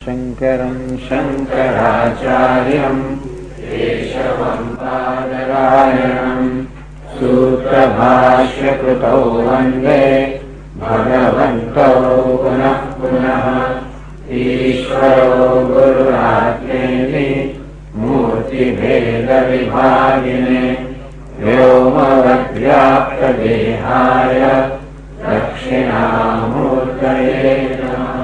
शङ्करं शङ्कराचार्यं केशवं बादरायणं सूत्रभाष्यकृतौ वन्दे भगवन्तौ पुनः पुनः। ईश्वरो गुरुरात्मेति मूर्तिभेदविभागिने व्योमवद्व्याप्तदेहाय दक्षिणामूर्तये नमः।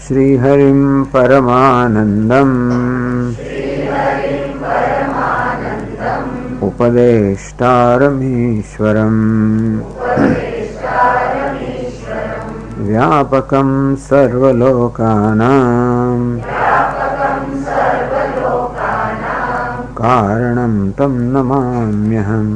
श्रीहरिं परमानन्दम् उपदेष्टारमीश्वरम् व्यापकं सर्वलोकानां कारणं तं नमाम्यहम्।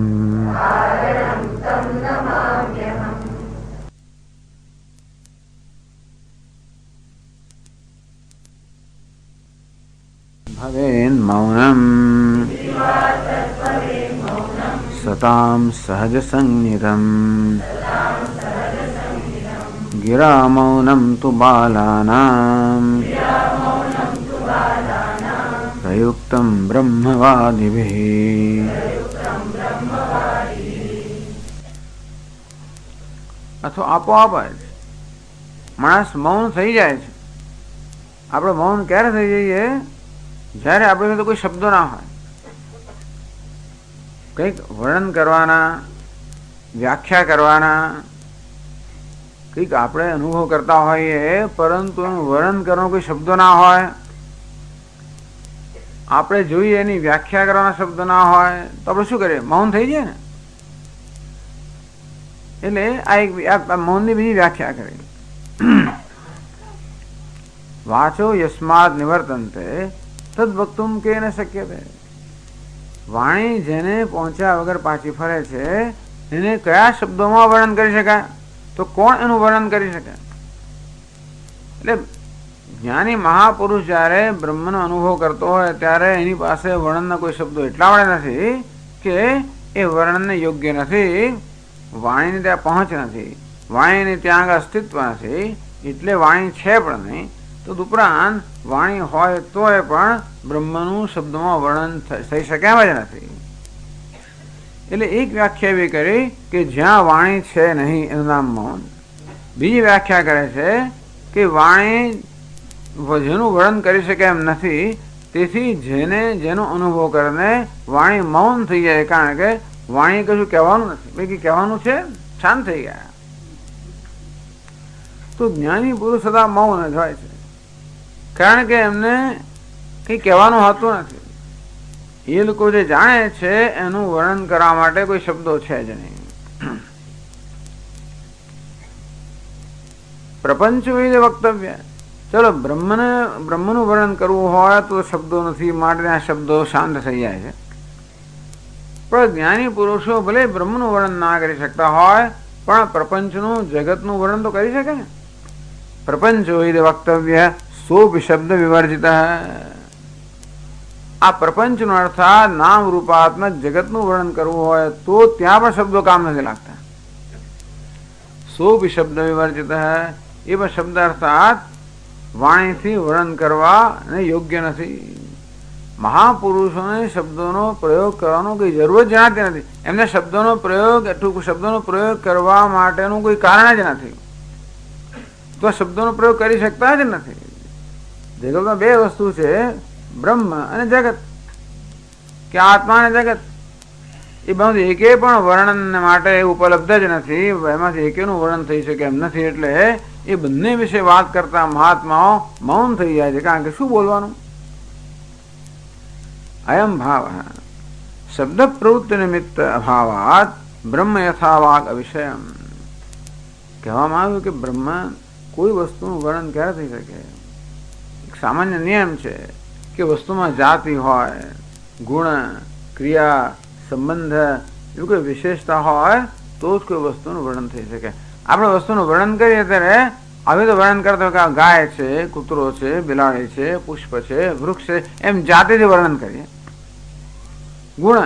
भवेन्मौनं सतां सहजसंज्ञितं गिरामौनं तु बालानां प्रयुक्तं ब्रह्मवादिभिः। અથવા આપોઆપ જ માણસ મૌન થઈ જાય છે. આપણે મૌન ક્યારે થઈ જઈએ? જ્યારે આપણે તો કોઈ શબ્દો ના હોય, કંઈક વર્ણન કરવાના, વ્યાખ્યા કરવાના, કંઈક આપણે અનુભવ કરતા હોઈએ પરંતુ એનું વર્ણન કરવાનો કોઈ શબ્દો ના હોય, આપણે જોઈએ એની વ્યાખ્યા કરવાના શબ્દો ના હોય તો આપણે શું કરીએ? મૌન થઈ જાય ને. એટલે આ એક મૌનની બીજી વ્યાખ્યા કરી. વાચો યસ્માદ નિવર્તન્તે તદ વક્તુમ કે ન શક્યતે. વાણી જેને પહોંચ્યા વગર પાછી ફરે છે એને કયા શબ્દોમાં વર્ણન કરી શકાય? તો કોણ એનું વર્ણન કરી શકે? એટલે જ્ઞાની મહાપુરુષ જ્યારે બ્રહ્મનો અનુભવ કરતો હોય ત્યારે એની પાસે વર્ણનના કોઈ શબ્દો એટલા વડે નથી કે એ વર્ણનને યોગ્ય નથી. વાણીને ત્યાં પહોંચ નથી, વાણીને ત્યાં આગળ અસ્તિત્વ નથી, એટલે વાણી છે પણ નહીં. તો ઉપરાંત વાણી હોય તોય પણ બ્રહ્મનું શબ્દમાં વર્ણન થઈ શકે એમ જ નથી. એટલે એક વ્યાખ્યા એવી કરી કે જ્યાં વાણી છે નહીં એનું નામ મૌન. બીજી વ્યાખ્યા કરે છે કે વાણી જેનું વર્ણન કરી શકે એમ નથી, તેથી જેનો અનુભવ કરીને વાણી મૌન થઈ જાય, કારણ કે વાણી કશું કહેવાનું નથી. બાકી કહેવાનું છે, શાંત થઈ ગયા. તો જ્ઞાની પુરુષ સદા મૌન જ હોય છે, કારણ કે એમને કંઈ કહેવાનું હોતું નથી. એ લોકો જે જાણે છે એનું વર્ણન કરવા માટે કોઈ શબ્દો છે જ નહીં. પ્રપંચ વિધ વક્તવ્ય. ચલો બ્રહ્મનું વર્ણન કરવું હોય તો શબ્દો નથી, માટે આ શબ્દો શાંત થઈ જાય છે. પણ જ્ઞાની પુરુષો ભલે બ્રહ્મનું વર્ણન ના કરી શકતા હોય પણ પ્રપંચનું, જગતનું વર્ણન તો કરી શકે ને. પ્રપંચ વિધ વક્તવ્ય સોપી શબ્દ વિવર્જિત. આ પ્રપંચનો અર્થાત નામ રૂપાત્મક જગતનું વર્ણન કરવું હોય તો ત્યાં પણ શબ્દો કામ નથી લાગતા. સોપી શબ્દ વિવર્જિત. એ પણ શબ્દ અર્થાત વાણીથી વર્ણન કરવા યોગ્ય નથી. મહાપુરુષોને શબ્દોનો પ્રયોગ કરવાનો કોઈ જરૂર જ જણાતી નથી. એમને શબ્દોનો પ્રયોગ કરવા માટેનું કોઈ કારણ જ નથી, તો શબ્દોનો પ્રયોગ કરી શકતા જ નથી. જગતમાં બે વસ્તુ છે, બ્રહ્મ અને જગત, કે આત્મા અને જગત. એ બધું એકે પણ વર્ણન માટે ઉપલબ્ધ જ નથી, એમાંથી એકેનું વર્ણન થઈ શકે એમ નથી. એટલે એ બંને વિશે વાત કરતા મહાત્માઓ મૌન થઈ જાય છે, કારણ કે શું બોલવાનું? અયમ ભાવ શબ્દ પ્રવૃત્તિ નિમિત્ત અભાવાત બ્રહ્મ યથાવાગ અવિષયમ. કહેવામાં આવ્યું કે બ્રહ્મ કોઈ વસ્તુનું વર્ણન ક્યારે થઈ શકે? એક સામાન્ય નિયમ છે કે વસ્તુમાં જાતિ હોય, ગુણ, ક્રિયા, સંબંધ, એવી કોઈ વિશેષતા હોય તો જ કોઈ વસ્તુનું વર્ણન થઈ શકે. આપણે વસ્તુનું વર્ણન કરીએ ત્યારે આવી તો વર્ણન કરતા કે ગાય છે, કૂતરો છે, બિલાડી છે, પુષ્પ છે, વૃક્ષ છે, એમ જાતિથી વર્ણન કરીએ. ગુણ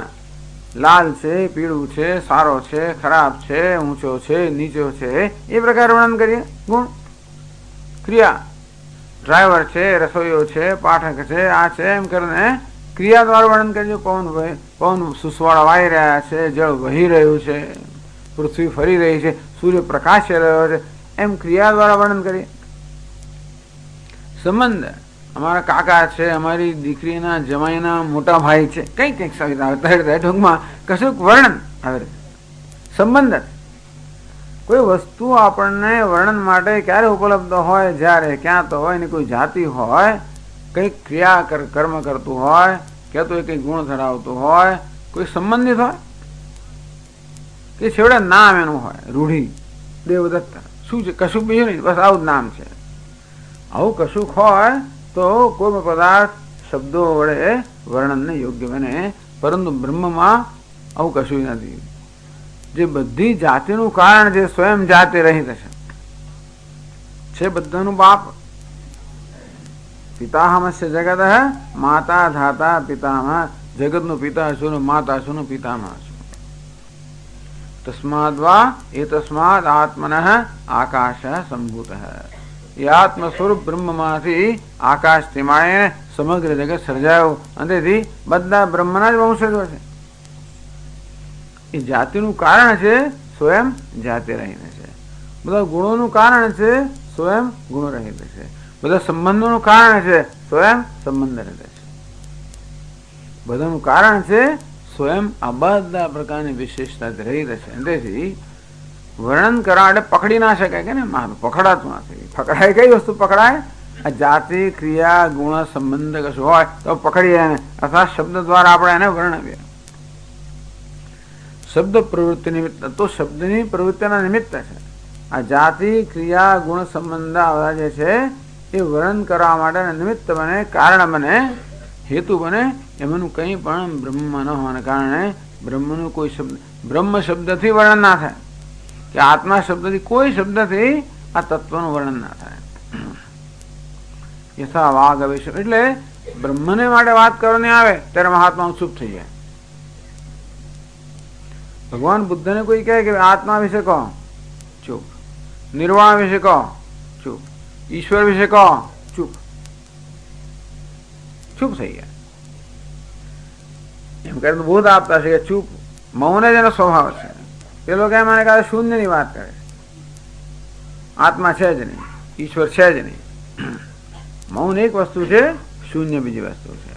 લાલ છે, પીળું છે, સારો છે, ખરાબ છે, ઊંચો છે, નીચો છે, એ પ્રકારે વર્ણન કરીએ. ગુણ, ક્રિયા ડ્રાઈવર છે, રસોઈયો છે, પાઠક છે, આ છે, એમ કરીને ક્રિયા દ્વારા વર્ણન કરજો. પવન સુસવાળા વાઈ રહ્યા છે, જળ વહી રહ્યું છે, પૃથ્વી ફરી રહી છે, સૂર્ય પ્રકાશ રહ્યો છે, એમ ક્રિયા દ્વારા વર્ણન કરીએ. સંબંધ અમારા કાકા છે, અમારી દીકરીના જમાઈના મોટા ભાઈ છે, કઈ કઈક ટૂંકમાં કશુંક વર્ણન આવે. સંબંધ કોઈ વસ્તુ આપણને વર્ણન માટે ક્યારે ઉપલબ્ધ હોય, જ્યારે ક્યાં તો હોય ને કોઈ જાતિ હોય, કંઈક ક્રિયા કર્મ કરતું હોય, ક્યાં તો કંઈક ગુણ ધરાવતું હોય, કોઈ સંબંધિત હોય કે છેવડે નામ એનું હોય. રૂઢી દેવદત્ત શું છે? કશું બીજું નહીં, બસ આવું જ નામ છે. આવું કશુંક હોય તો કોઈ પદાર્થ શબ્દો વડે વર્ણનને યોગ્ય બને, પરંતુ બ્રહ્મમાં આવું કશું નથી. જે બધી જાતિનું કારણ જે સ્વયં જાતિ રહિત છે બધાનું બાપ. પિતાહમસ્ય જગત માતા ધાતા પિતામહ, જગતનું પિતા છું, માતા છું, પિતામહ છું. તસ્માદ્વા એતસ્માદ આત્મન આકાશ સંભૂત. એ આત્મ સ્વરૂપ બ્રહ્મમાંથી આકાશ તેમાય સમગ્ર જગત સર્જાયું, અને તેથી બધા બ્રહ્મના જ વંશજો છે. એ જાતિનું કારણ છે, સ્વયં જાતિ રહીને છે. બધા ગુણોનું કારણ છે, સ્વયં ગુણ રહિત છે. બધા સંબંધોનું કારણ છે, સ્વયં સંબંધ રહિત છે. બધાનું કારણ છે, સ્વયં આ બધા પ્રકારની વિશેષતા રહિત છે. તેથી વર્ણન કરવા એટલે પકડી ના શકાય કે ને, પકડાતું નથી. પકડાય કઈ વસ્તુ પકડાય? આ જાતિ ક્રિયા ગુણ સંબંધ કશું હોય તો પકડીએ એને, અથવા શબ્દ દ્વારા આપણે એને વર્ણવીએ. શબ્દ પ્રવૃત્તિ નિમિત્ત તો શબ્દની પ્રવૃત્તિના નિમિત્ત છે. આ જાતિ ક્રિયા ગુણ સંબંધ આવા જે છે એ વર્ણન કરવા માટે નિમિત્ત બને, કારણ બને, હેતુ બને. એમનું કંઈ પણ બ્રહ્મ ન હોવાને કારણે બ્રહ્મનું કોઈ શબ્દ, બ્રહ્મ શબ્દથી વર્ણન ના થાય, કે આત્મા શબ્દથી, કોઈ શબ્દથી આ તત્વનું વર્ણન ના થાય. યથા વાઘ અવેશ, એટલે બ્રહ્મને માટે વાત કરવાની આવે ત્યારે મહાત્મા ચૂપ થઈ જાય. ભગવાન બુદ્ધને કોઈ કહે કે આત્મા વિશે કહો, ચૂપ. નિર્વાણ વિશે કહો, ચૂપ. ઈશ્વર વિશે કહો, ચૂપ. ચૂપ થઈ ગયા. એમ કરીને બોધ આપતા છે કે ચૂપ. મૌન જ એનો સ્વભાવ છે. પેલો કે મને કહે શૂન્ય ની વાત કરે, આત્મા છે જ નહીં, ઈશ્વર છે જ નહીં. મૌન એક વસ્તુ છે, શૂન્ય બીજી વસ્તુ છે.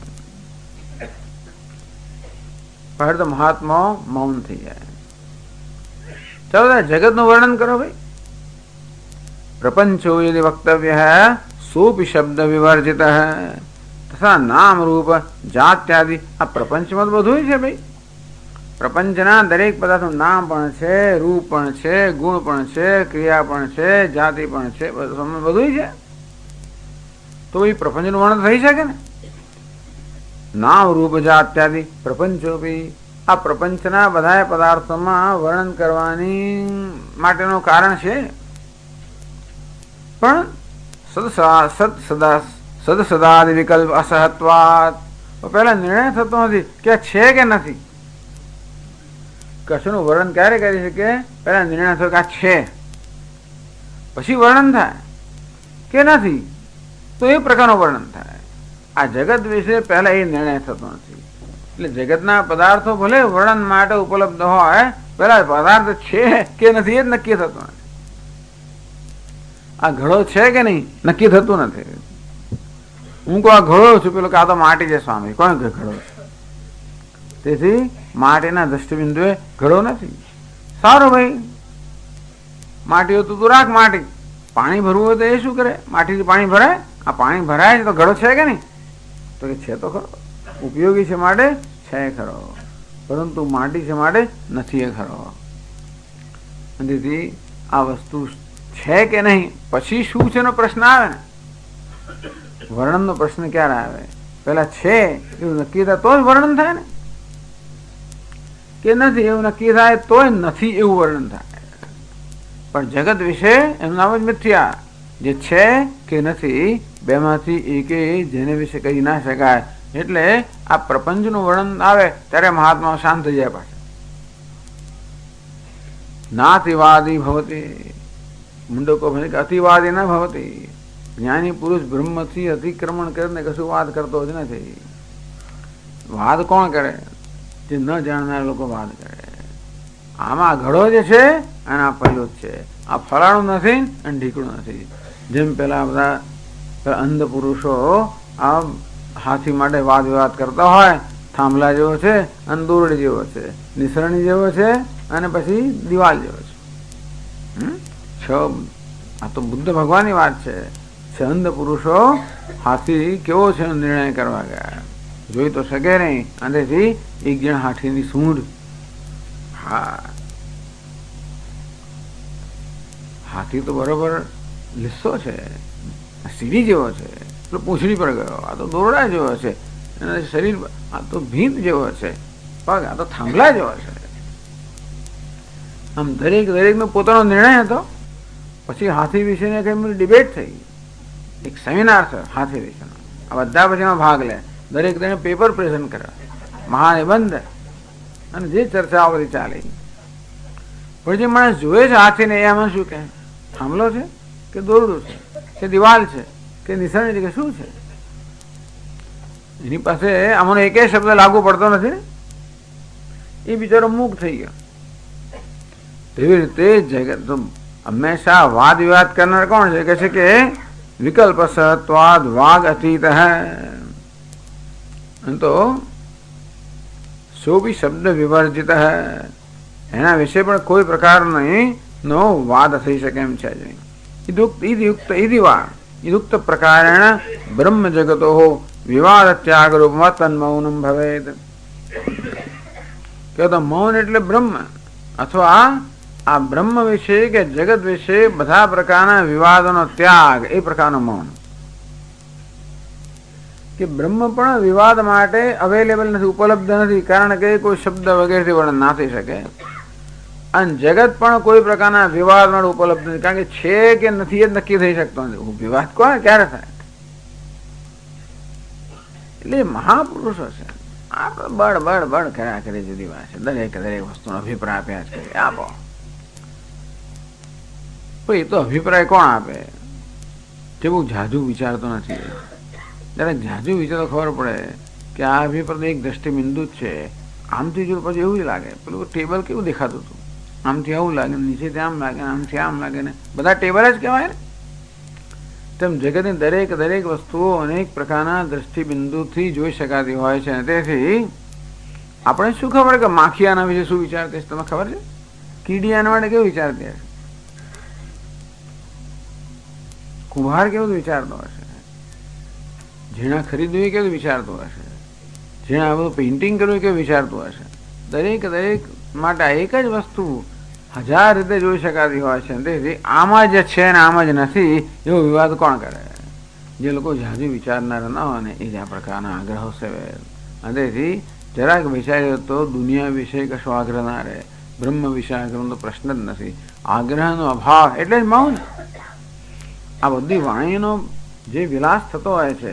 પહેલા તો મહાત્મા મૌન થઈ જાય. ચાલો જગત નું વર્ણન કરો ભાઈ. પ્રપંચો યદિ વક્તવ્ય સોપી શબ્દ વિવર્જિત તથા નામ રૂપ જાત્યાદિ. આ પ્રપંચમાં બધું છે ભાઈ. પ્રપંચના દરેક પદાર્થનું નામ પણ છે, રૂપ પણ છે, ગુણ પણ છે, ક્રિયા પણ છે, જાતિ પણ છે, બધું છે. તો એ પ્રપંચનું વર્ણન થઈ શકે ને. નામ રૂપ જાત્યાદિ પ્રપંચોપી. આ પ્રપંચના બધા પદાર્થોમાં વર્ણન કરવાની માટેનું કારણ છે, પણ સદસદાદિ વિકલ્પ અસહત્વાત. પહેલા નિર્ણય થતો નથી કે છે કે નથી. કશુંનું વર્ણન ક્યારે કરી શકે? પહેલા નિર્ણય થયો કે આ છે, પછી વર્ણન થાય કે નથી, તો એ પ્રકારનું વર્ણન થાય. આ જગત વિશે પહેલા એ નિર્ણય થતો નથી. એટલે જગતના પદાર્થો ભલે વર્ણન માટે ઉપલબ્ધ હોય, પેલા પદાર્થ છે કે નથી એ જ નક્કી થતું નથી. આ ઘડો છે કે નહીં નક્કી થતું નથી. હું કહું આ ઘડો છું, પેલો કે આ તો માટી છે સ્વામી, કોણ કે ઘડો છે? તેથી માટીના દ્રષ્ટિબિંદુએ ઘડો નથી. સારું ભાઈ, માટી હોય તો તું રાખ માટી. પાણી ભરવું હોય તો એ શું કરે? માટીથી પાણી ભરાય? આ પાણી ભરાય છે તો ઘડો છે કે નહીં? તો કે છે તો ખરો, ઉપયોગી છે માટે છે ખરો, પરંતુ માટી છે માટે નથી એ ખરો. તેથી આ વસ્તુ છે કે નહીં, પછી શું છે એનો પ્રશ્ન આવે ને. વર્ણનનો પ્રશ્ન ક્યારે આવે? પેલા છે એવું નક્કી થાય તો જ વર્ણન થાય ને, કે નથી એવું નક્કી થાય તો નથી એવું વર્ણન થાય. પણ જગત વિશે એનું નામ જ મિથ્યા. જે છે કે નથી બેમાંથી એકે જેને વિશે કહી ના શકાય. એટલે આ પ્રપંચનું વર્ણન આવે ત્યારે મહાત્મા શાંત થઈ જાય. પાછા નાતિવાદી ભવતી મુંડકો અતિવાદી ના ભવતી. જ્ઞાની પુરુષ બ્રહ્મથી અતિક્રમણ કરીને કશું વાત કરતો જ નથી. વાદ કોણ કરે? જે ન જાણનાર લોકો વાદ કરે. આમાં ઘડો જે છે અને આ પહેલો જ છે. આ ફલાણું નથી અને ઢીકણું નથી. જેમ પેલા બધા અંધ પુરુષો આ હાથી માટે વાદ વિવાદ કરતા હોય, થાંભલા જેવો છે અને દોરડી જેવો છે, નિસરણી જેવો છે અને પછી દિવાલ જેવો છે. આ તો બુદ્ધ ભગવાનની વાત છે. અંધ પુરુષો હાથી કેવો છે નિર્ણય કરવા ગયા, જોઈ તો શકે નહીં. અંદરથી એક જણ હાથીની સૂંઢ, હા, હાથી તો બરોબર લીસો છે, સીડી જેવો છે, એટલે પૂંછડી પર ગયો. આ તો દોરડા જેવો છે, એના શરીર આ તો ભીંત જેવો છે, પગ આ તો થાંભલા જેવો છે. આમ દરેકનો પોતાનો નિર્ણય હતો. પછી હાથી વિશેની કઈ ડિબેટ થઈ, એક સેમિનાર છે હાથી વિશેનો. આ બધા પછી એમાં ભાગ લે, દરેક તેને પેપર પ્રેઝન્ટ કરે, મહાનિબંધ, અને જે ચર્ચાઓ બધી ચાલી. પણ જે માણસ જોવે છે હાથીને એમાં શું કહે? થાંભલો છે કે દોરડું છે કે દિવાલ છે કે નિશાની છે કે શું છે? એની પાસે આમાંનો એકેય શબ્દ લાગુ પડતો નથી ને. એ બિચારો મૂક થઈ ગયો. તેવી રીતે જગત તો હંમેશા વાદ વિવાદ કરનાર કોણ છે? કહે છે કે વિકલ્પ સત્વાદ વાગ અતીત હૈ, તો સો ભી શબ્દ વિવર્જિત હૈ. એના વિશે પણ કોઈ પ્રકારનો વાદ થઈ શકે એમ છે જ નહીં. ઇદુક્ત પ્રકારેણ બ્રહ્મ જગતો વિવાદ ત્યાગ રૂપમાં તન્મૌનમ ભવેત. કે તો મૌન એટલે બ્રહ્મ, અથવા આ બ્રહ્મ વિશે કે જગત વિશે બધા પ્રકારના વિવાદોનો ત્યાગ, એ પ્રકારનો મૌન. કે બ્રહ્મ પણ વિવાદ માટે અવેલેબલ નથી, ઉપલબ્ધ નથી, કારણ કે કોઈ શબ્દ વગેરેથી વર્ણન ના થઈ શકે. અને જગત પણ કોઈ પ્રકારના વિવાદ માટે ઉપલબ્ધ નથી, કારણ કે છે કે નથી એ નક્કી થઈ શકતો નથી. વિવાદ કોણ ક્યારે થાય? એટલે મહાપુરુષો છે. આપણે બળ કર્યા કરે જુદી વાત છે. દરેક વસ્તુનો અભિપ્રાય આપ્યા છે, આપો. પણ એ તો અભિપ્રાય કોણ આપે? જે બહુ ઝાઝુ વિચારતો નથી. જયારે ઝાઝુ વિચારો ખબર પડે કે આ અભિપ્રાય એક દ્રષ્ટિબિંદુ જ છે. આમથી જો પછી એવું જ લાગે, પેલું ટેબલ કેવું દેખાતું હતું, આમથી આવું લાગે, નીચેથી આમ લાગે, આમથી આમ લાગે ને બધા ટેબલ જ કહેવાય ને. તેમ જગતની દરેક વસ્તુઓ અનેક પ્રકારના દ્રષ્ટિબિંદુથી જોઈ શકાતી હોય છે. તેથી આપણે શું ખબર કે માખિયાના વિશે શું વિચારતી હશે? તમને ખબર છે? કીડિયાના માટે કેવું વિચારતી હશે? કુંભાર કેવું વિચારતો હશે? ઝીણા ખરીદવું એ કેવું વિચારતું હશે? ઝીણા આ બધું પેઇન્ટિંગ કરવું એ કેવું વિચારતું હશે? દરેક માટે એક જ વસ્તુ 1000 રીતે જોઈ શકાતી હોય છે. તેથી આમાં જ છે ને આમાં જ નથી એવો વિવાદ કોણ કરે? જે લોકો ઝાઝુ વિચારનારા ન હોય ને એ જ આ પ્રકારના આગ્રહો સેવે. તેથી જરાક વિચાર્યો તો દુનિયા વિશે કશો આગ્રહ ના રહે, બ્રહ્મ વિશે આગ્રહનો તો પ્રશ્ન જ નથી. આગ્રહનો અભાવ એટલે જ મૌન. આ બધી વાણીનો જે વિલાસ થતો હોય છે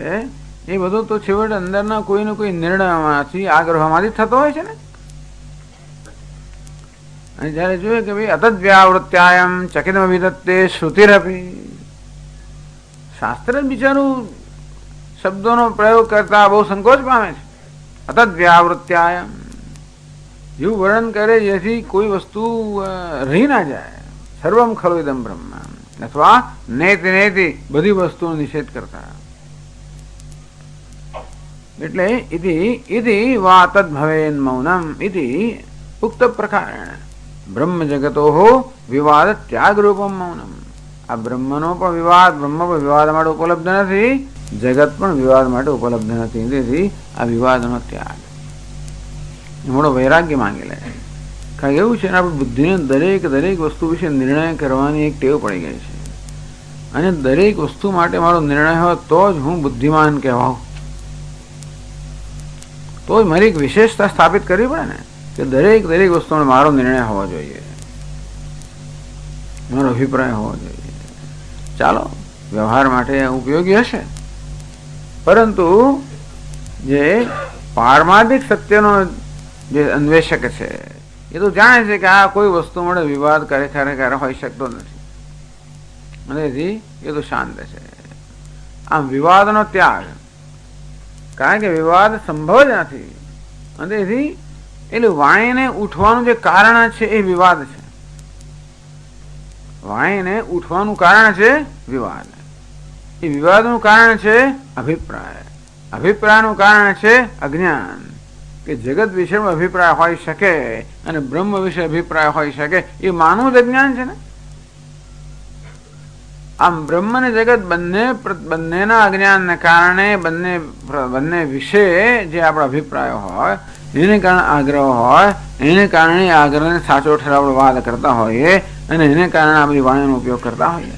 એ બધો તો છેવટે અંદરના કોઈને કોઈ નિર્ણયમાંથી આગ્રહમાંથી થતો હોય છે ને. અને જયારે જોઈએ કે ભાઈ અતદ્વ્યાવૃત્યાયમ ચકિતમ વિદત્તે શ્રુતિરપી, શાસ્ત્ર બિચારું શબ્દોનો પ્રયોગ કરતા બહુ સંકોચ પામે છે. અતદ્વ્યાવૃત્યાયમ એવું વર્ણન કરે જેથી કોઈ વસ્તુ રહી ના જાય. સર્વમ ખલુ ઇદમ બ્રહ્મ, અથવા નેતિ બધી વસ્તુનો નિષેધ કરતા. એટલે ઇતિ વા તદ ભવેન મૌનમ ઇતિ ઉક્ત પ્રકારેણ બ્રહ્મ જગતો વિવાદ ત્યાગ રૂપમ મૌનમ. આ બ્રહ્મનો પણ વિવાદ, બ્રહ્મ પણ વિવાદ માટે ઉપલબ્ધ નથી, જગત પણ વિવાદ માટે ઉપલબ્ધ નથી. તેથી આ વિવાદનો ત્યાગ, મોટો વૈરાગ્ય માંગી લે. કારણ એવું છે ને, આપણી બુદ્ધિને દરેક વસ્તુ વિશે નિર્ણય કરવાની એક ટેવ પડી ગઈ છે. અને દરેક વસ્તુ માટે મારો નિર્ણય હોય તો જ હું બુદ્ધિમાન કહેવાઉં. તો જ મારી એક વિશેષતા સ્થાપિત કરવી પડે ને, કે દરેક વસ્તુનો મારો નિર્ણય હોવો જોઈએ, મારો અભિપ્રાય હોવો જોઈએ. ચાલો, વ્યવહાર માટે ઉપયોગી હશે, પરંતુ જે પારમાર્થિક સત્યનો જે અન્વેષક છે એ તો જાણે છે કે આ કોઈ વસ્તુ માટે વિવાદ ખરેખર હોઈ શકતો નથી. અને એ તો શાંત છે. આમ વિવાદનો ત્યાગ, કારણ કે વિવાદ સંભવ જ નથી. અને તેથી એટલે વાણીને ઉઠવાનું જે કારણ છે એ વિવાદ છે. વાણીને ઉઠવાનું કારણ છે વિવાદ. એ વિવાદનું કારણ છે અભિપ્રાય. અભિપ્રાયનું કારણ છે અજ્ઞાન. કે જગત વિશે અભિપ્રાય હોઈ શકે અને બ્રહ્મ વિશે અભિપ્રાય હોઈ શકે, એ માનવું જ અજ્ઞાન છે ને. આમ બ્રહ્મ અને જગત બંનેના અજ્ઞાનને કારણે બંને વિશે જે આપણા અભિપ્રાય હોય, એને કારણે આગ્રહ હોય, એને કારણે આગ્રહને સાચો ઠરાવડો વાદ કરતા હોઈએ અને એને કારણે આ બધી વાણીનો ઉપયોગ કરતા હોઈએ.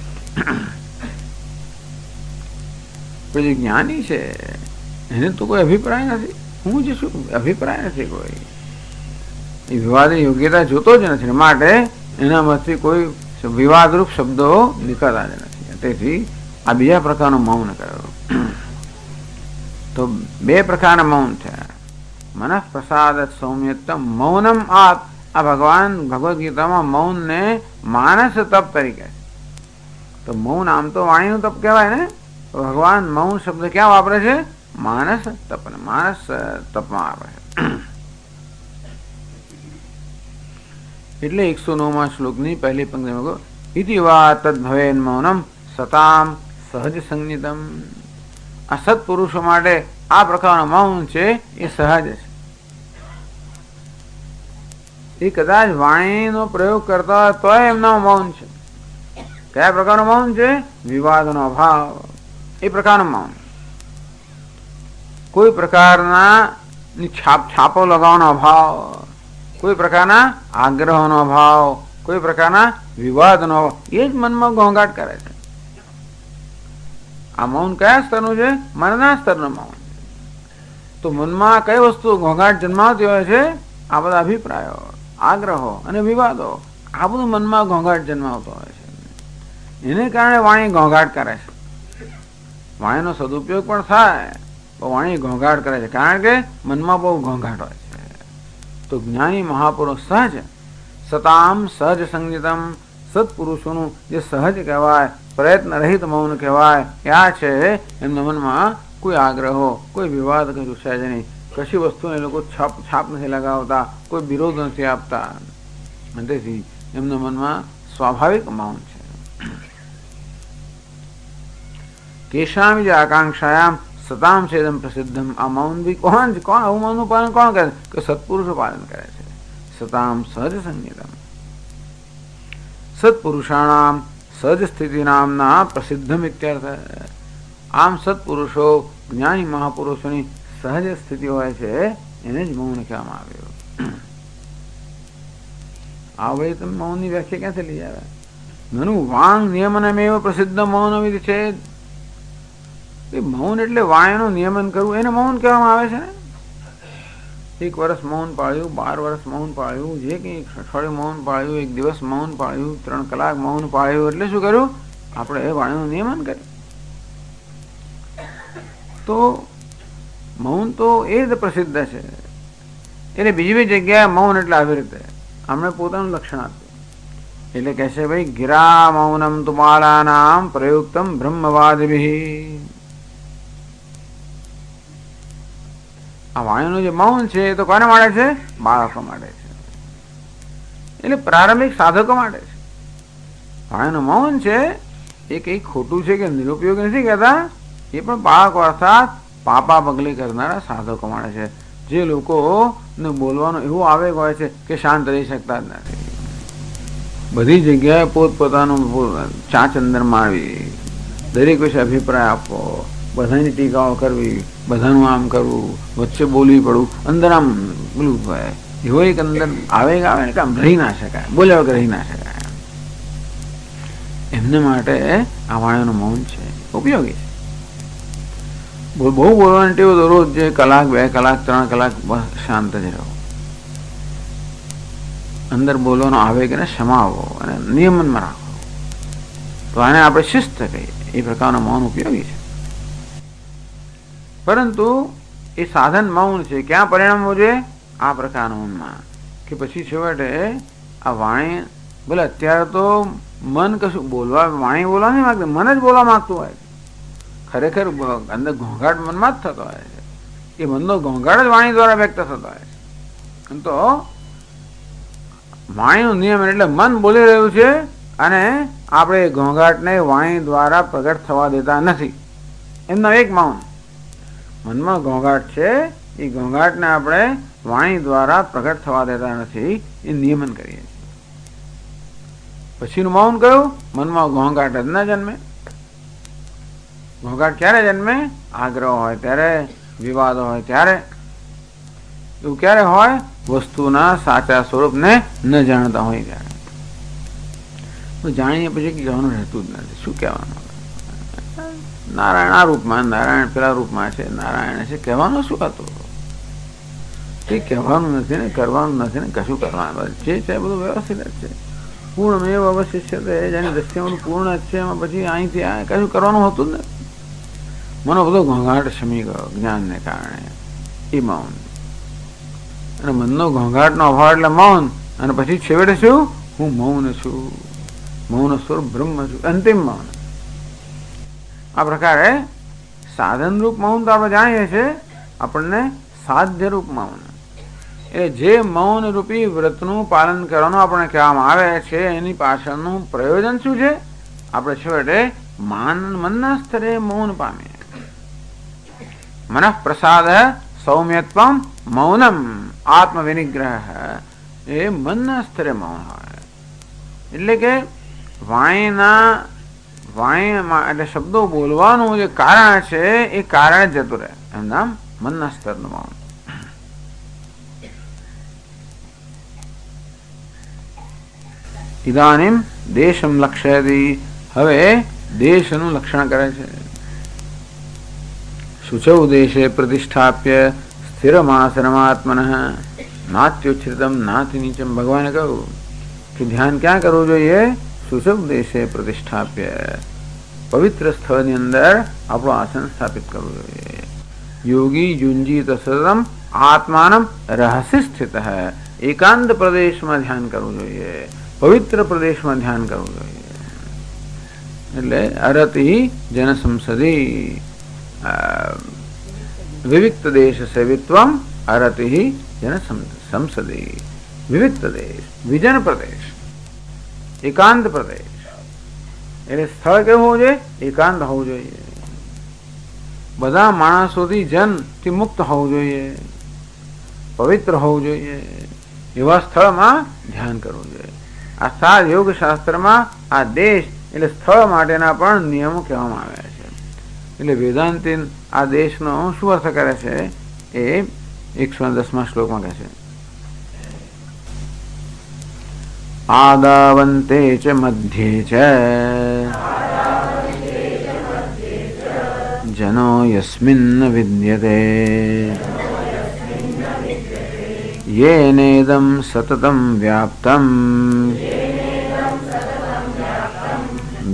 પછી જ્ઞાની છે એને તો કોઈ અભિપ્રાય નથી. હું જે છું અભિપ્રાય નથી કોઈ. એ વિવાદની યોગ્યતા જોતો જ નથી, માટે એનામાંથી કોઈ વિવાદરૂપ શબ્દો નીકળતા જ નથી. તેથી આ બીજા પ્રકારનું મૌન કર્યું. તો બે પ્રકારના મૌન છે. મનઃ પ્રસાદ સૌમ્યતમ મૌનમ. આ ભગવાન ભગવદ્ ગીતામાં મૌનને માનસ તપ તરીકે. તો મૌન આમ તો વાણીનું તપ કહેવાય ને, ભગવાન મૌન શબ્દ ક્યાં વાપરે છે? માનસ તપ, માનસ તપમાં વાપરે છે. એટલે 109મા શ્લોકની પહેલી પંક્તિમાં ઇતિ વા તદ ભવેન મૌનમ સતામ સહજ સંજિતમ. આ સત્પુરુષો માટે આ પ્રકારનું મૌન છે એ સહજ છે. એ કદાચ વાણીનો પ્રયોગ કરતા હોય તોય એમનો મૌન છે. કયા પ્રકારનું મૌન છે? વિવાદનો અભાવ, એ પ્રકારનું મૌન. કોઈ પ્રકારના છાપો લગાવવાનો અભાવ, કોઈ પ્રકારના આગ્રહનો અભાવ, કોઈ પ્રકારના વિવાદનો અભાવ, એ જ મનમાં ઘોંઘાટ કરે છે. આ મૌન કયા સ્તરનું છે? મનના સ્તરનું મૌન. તો મનમાં કઈ વસ્તુ ઘોંઘાટ જન્માવતી હોય છે? આ બધા અભિપ્રાયો, આગ્રહો અને વિવાદો, આ બધું મનમાં ઘોંઘાટ જન્માવતો હોય છે. એને કારણે વાણી ઘોંઘાટ કરે છે. વાણીનો સદુપયોગ પણ થાય, પણ વાણી ઘોંઘાટ કરે છે, કારણ કે મનમાં બહુ ઘોંઘાટ હોય છે. તો જ્ઞાની મહાપુરુષ સહજ સતામ સહજ સંગીતમ, સત્પુરુષોનું જે સહજ કહેવાય, પ્રયત્ન રહિત મૌન કહેવાય, આ છે એમના મનમાં કોઈ આગ્રહો, કોઈ વિવાદ કશું છે જ નહીં. કશી વસ્તુને લોકો છાપ નથી લગાવતા, કોઈ વિરોધ નથી આપતા. તેથી એમના મનમાં સ્વાભાવિક મૌન છે. કેશામ જે આકાંક્ષાયામ સતામ છેદમ પ્રસિદ્ધમ. આ મૌન બી કોણ આવું મૌનનું પાલન કોણ કરે? કે સત્પુરુષો પાલન કરે છે. સતામ સહજ સંગીતમ. સત્પુરુષાણામ સહજ સ્થિતિ નામના પ્રસિદ્ધમ ઇત્યર્થ. આમ સત્પુરુષો, જ્ઞાની મહાપુરુષોની સહજ સ્થિતિ હોય છે, એને જ મૌન કહેવામાં આવ્યું. આ ભાઈ તમે મૌનની વ્યાખ્યા ક્યાંથી લઈ આવ્યા? નનુ વાંગ નિયમનમેવ પ્રસિદ્ધ મૌનવિદ છે. મૌન એટલે વાણીનું નિયમન કરવું, એને મૌન કહેવામાં આવે છે ને. 1 વર્ષ મૌન પાળ્યું, 12 વર્ષ મૌન પાળ્યું, જે કંઈ અઠવાડિયું મૌન પાળ્યું, 1 દિવસ મૌન પાળ્યું, 3 કલાક મૌન પાળ્યું, એટલે શું કર્યું? આપણે એ વાણીનું નિયમન કર્યું. તો મૌન તો એ રીતે પ્રસિદ્ધ છે. એટલે બીજી બી જગ્યાએ મૌન એટલે આવી રીતે અમને પોતાનું લક્ષણ આપ્યું. એટલે કહે છે ભાઈ ગિરા મૌનમ તુમાલાનામ પ્રયુક્તમ બ્રહ્મવાદિભિ. આ વાણીનું જે મૌન છે એ તો કોને માટે છે? બાળકો માટે છે. એટલે પ્રારંભિક સાધકો માટે છે. વાણીનું મૌન છે એ કંઈ ખોટું છે કે નિરુપયોગી નથી કહેતા. એ પણ બાળકો અર્થાત પાપા પગલી કરનારા સાધકો માટે છે. જે લોકોને બોલવાનું એવું આવેગ હોય છે કે શાંત રહી શકતા જ નથી. બધી જગ્યાએ પોતપોતાનું ચાંચંદર મારવી, દરેક વિશે અભિપ્રાય આપવો, બધાની ટીકાઓ કરવી, બધાનું આમ કરવું, વચ્ચે બોલવી પડવું, અંદર આમ બોલવું હોય, એવો એક અંદર આવેગ આવે ને કે આમ રહી ના શકાય, બોલ્યા વગર રહી ના શકાય. એમને માટે આ વાણીનું મૌન છે ઉપયોગી છે. બહુ બોલવાની ટેવ દરરોજ જે કલાક, 2 કલાક, 3 કલાક શાંત જ રહો. અંદર બોલવાનો આવેગને સમાવો અને નિયમનમાં રાખો. તો આને આપણે શિસ્ત કહીએ. એ પ્રકારનું મૌન ઉપયોગી છે. પરંતુ એ સાધન મૌન છે. ક્યાં પરિણામવું જોઈએ? આ પ્રકારના મૌનમાં. કે પછી છેવટે આ વાણી બોલે અત્યારે તો મન કશું બોલવા, વાણી બોલવા નહીં માગતું, મન જ બોલવા માગતું હોય. ખરેખર અંદર ઘોંઘાટ મનમાં જ થતો હોય છે. એ મનનો ઘોંઘાટ જ વાણી દ્વારા વ્યક્ત થતો હોય છે. તો વાણીનો નિયમ એટલે મન બોલી રહ્યું છે અને આપણે ઘોંઘાટને વાણી દ્વારા પ્રગટ થવા દેતા નથી. એમનો એક મૌન. મનમાં ઘોંઘાટ છે, એ ઘોંઘાટને આપણે વાણી દ્વારા પ્રગટ થવા દેતા નથી, એ નિયમન કરીએ છીએ. પછીનું મૌન કયું? મનમાં ઘોંઘાટ જ ન જન્મે. ઘોંઘાટ ક્યારે જન્મે? આગ્રહ હોય ત્યારે, વિવાદ હોય ત્યારે. એવું ક્યારે હોય? વસ્તુના સાચા સ્વરૂપને ન જાણતા હોય ત્યારે. જાણીએ પછી કહેવાનું રહેતું જ નથી. શું કહેવાનું? નારાયણ આ રૂપમાં, નારાયણ પેલા રૂપમાં છે, નારાયણ છે, કહેવાનું શું હતું? એ કહેવાનું નથી ને, કરવાનું નથી ને, કશું કરવાનું. જે છે બધું વ્યવસ્થિત જ છે. પૂર્ણમેવ અવશિષ્ય છે, જેની દ્રષ્ટિમાં પૂર્ણ જ છે. એમાં પછી અહીંથી આ કશું કરવાનું હતું જ નથી. મને બધો ઘોંઘાટ શમી ગયો જ્ઞાનને કારણે. એ મૌન. અને મનનો ઘોંઘાટનો અભાવ એટલે મૌન. અને પછી છેવટે શું? હું મૌન છું, મૌન સ્વરૂપ બ્રહ્મ છું. અંતિમ મૌન. આ પ્રકારે સાધનરૂપ મૌન તો આપણે જાણીએ છીએ, આપણને સાધ્યરૂપ મૌન. એ જે મૌન રૂપી વ્રતનું પાલન કરવાનું આપણે કહેવામાં આવે છે, એની પાછળનું પ્રયોજન શું છે? આપણે છેવટે મનના સ્તરે મૌન પામીએ. મનઃ પ્રસાદ સૌમ્યત્વમ મૌનમ આત્મવિનિગ્રહ. એ મનના સ્તરે મૌન હોય. એટલે કે વાણીમાં એટલે શબ્દો બોલવાનું જે કારણ છે, એ કારણ જતું રહે. એમ નામ મનના સ્તરનું મૌન. ઇદાનીમ દેશમ લક્ષ્યતિ. હવે દેશનું લક્ષણ કરે છે. શુચૌ દેશે પ્રતિષ્ઠાપ્ય સ્થિરમાસનમાત્મનઃ નાત્યુચ્છ્રિતમ નાતિ નીચમ. ભગવાને કહ્યું કે ધ્યાન ક્યાં કરવું જોઈએ? શુચૌ દેશે પ્રતિષ્ઠાપ્ય. પવિત્ર સ્થળની અંદર આપણું આસન સ્થાપિત કરવું જોઈએ. યોગી યુંજીત સતતમ આત્માનમ રહસ્ય સ્થિત. એકાંત પ્રદેશમાં ધ્યાન કરવું જોઈએ, પવિત્ર પ્રદેશમાં ધ્યાન કરવું જોઈએ. એટલે અરતિ જન સંસદી વિવિક્ત દેશ સેવિત્વમ અરતિ જન સંસદી. વિવિક્ત દેશ, વિજન પ્રદેશ, એકાંત પ્રદેશ. એટલે સ્થળ કેવું હોવું જોઈએ? એકાંત હોવું જોઈએ. બધા માણસોથી જનથી મુક્ત હોવું જોઈએ, પવિત્ર હોવું જોઈએ. એવા સ્થળમાં ધ્યાન કરવું જોઈએ. આ સાર યોગ શાસ્ત્રમાં આ દેશ એટલે સ્થળ માટેના પણ નિયમો કહેવામાં આવ્યા છે. એટલે વેદાંતિ આ દેશનો શું અર્થ કરે છે? એ 110મા શ્લોકમાં કહે છે. આદાવંતે ચ મધ્યે ચ જનો યસ્મિન્ન વિદ્યતે યેનેદં સતતં વ્યાપ્તં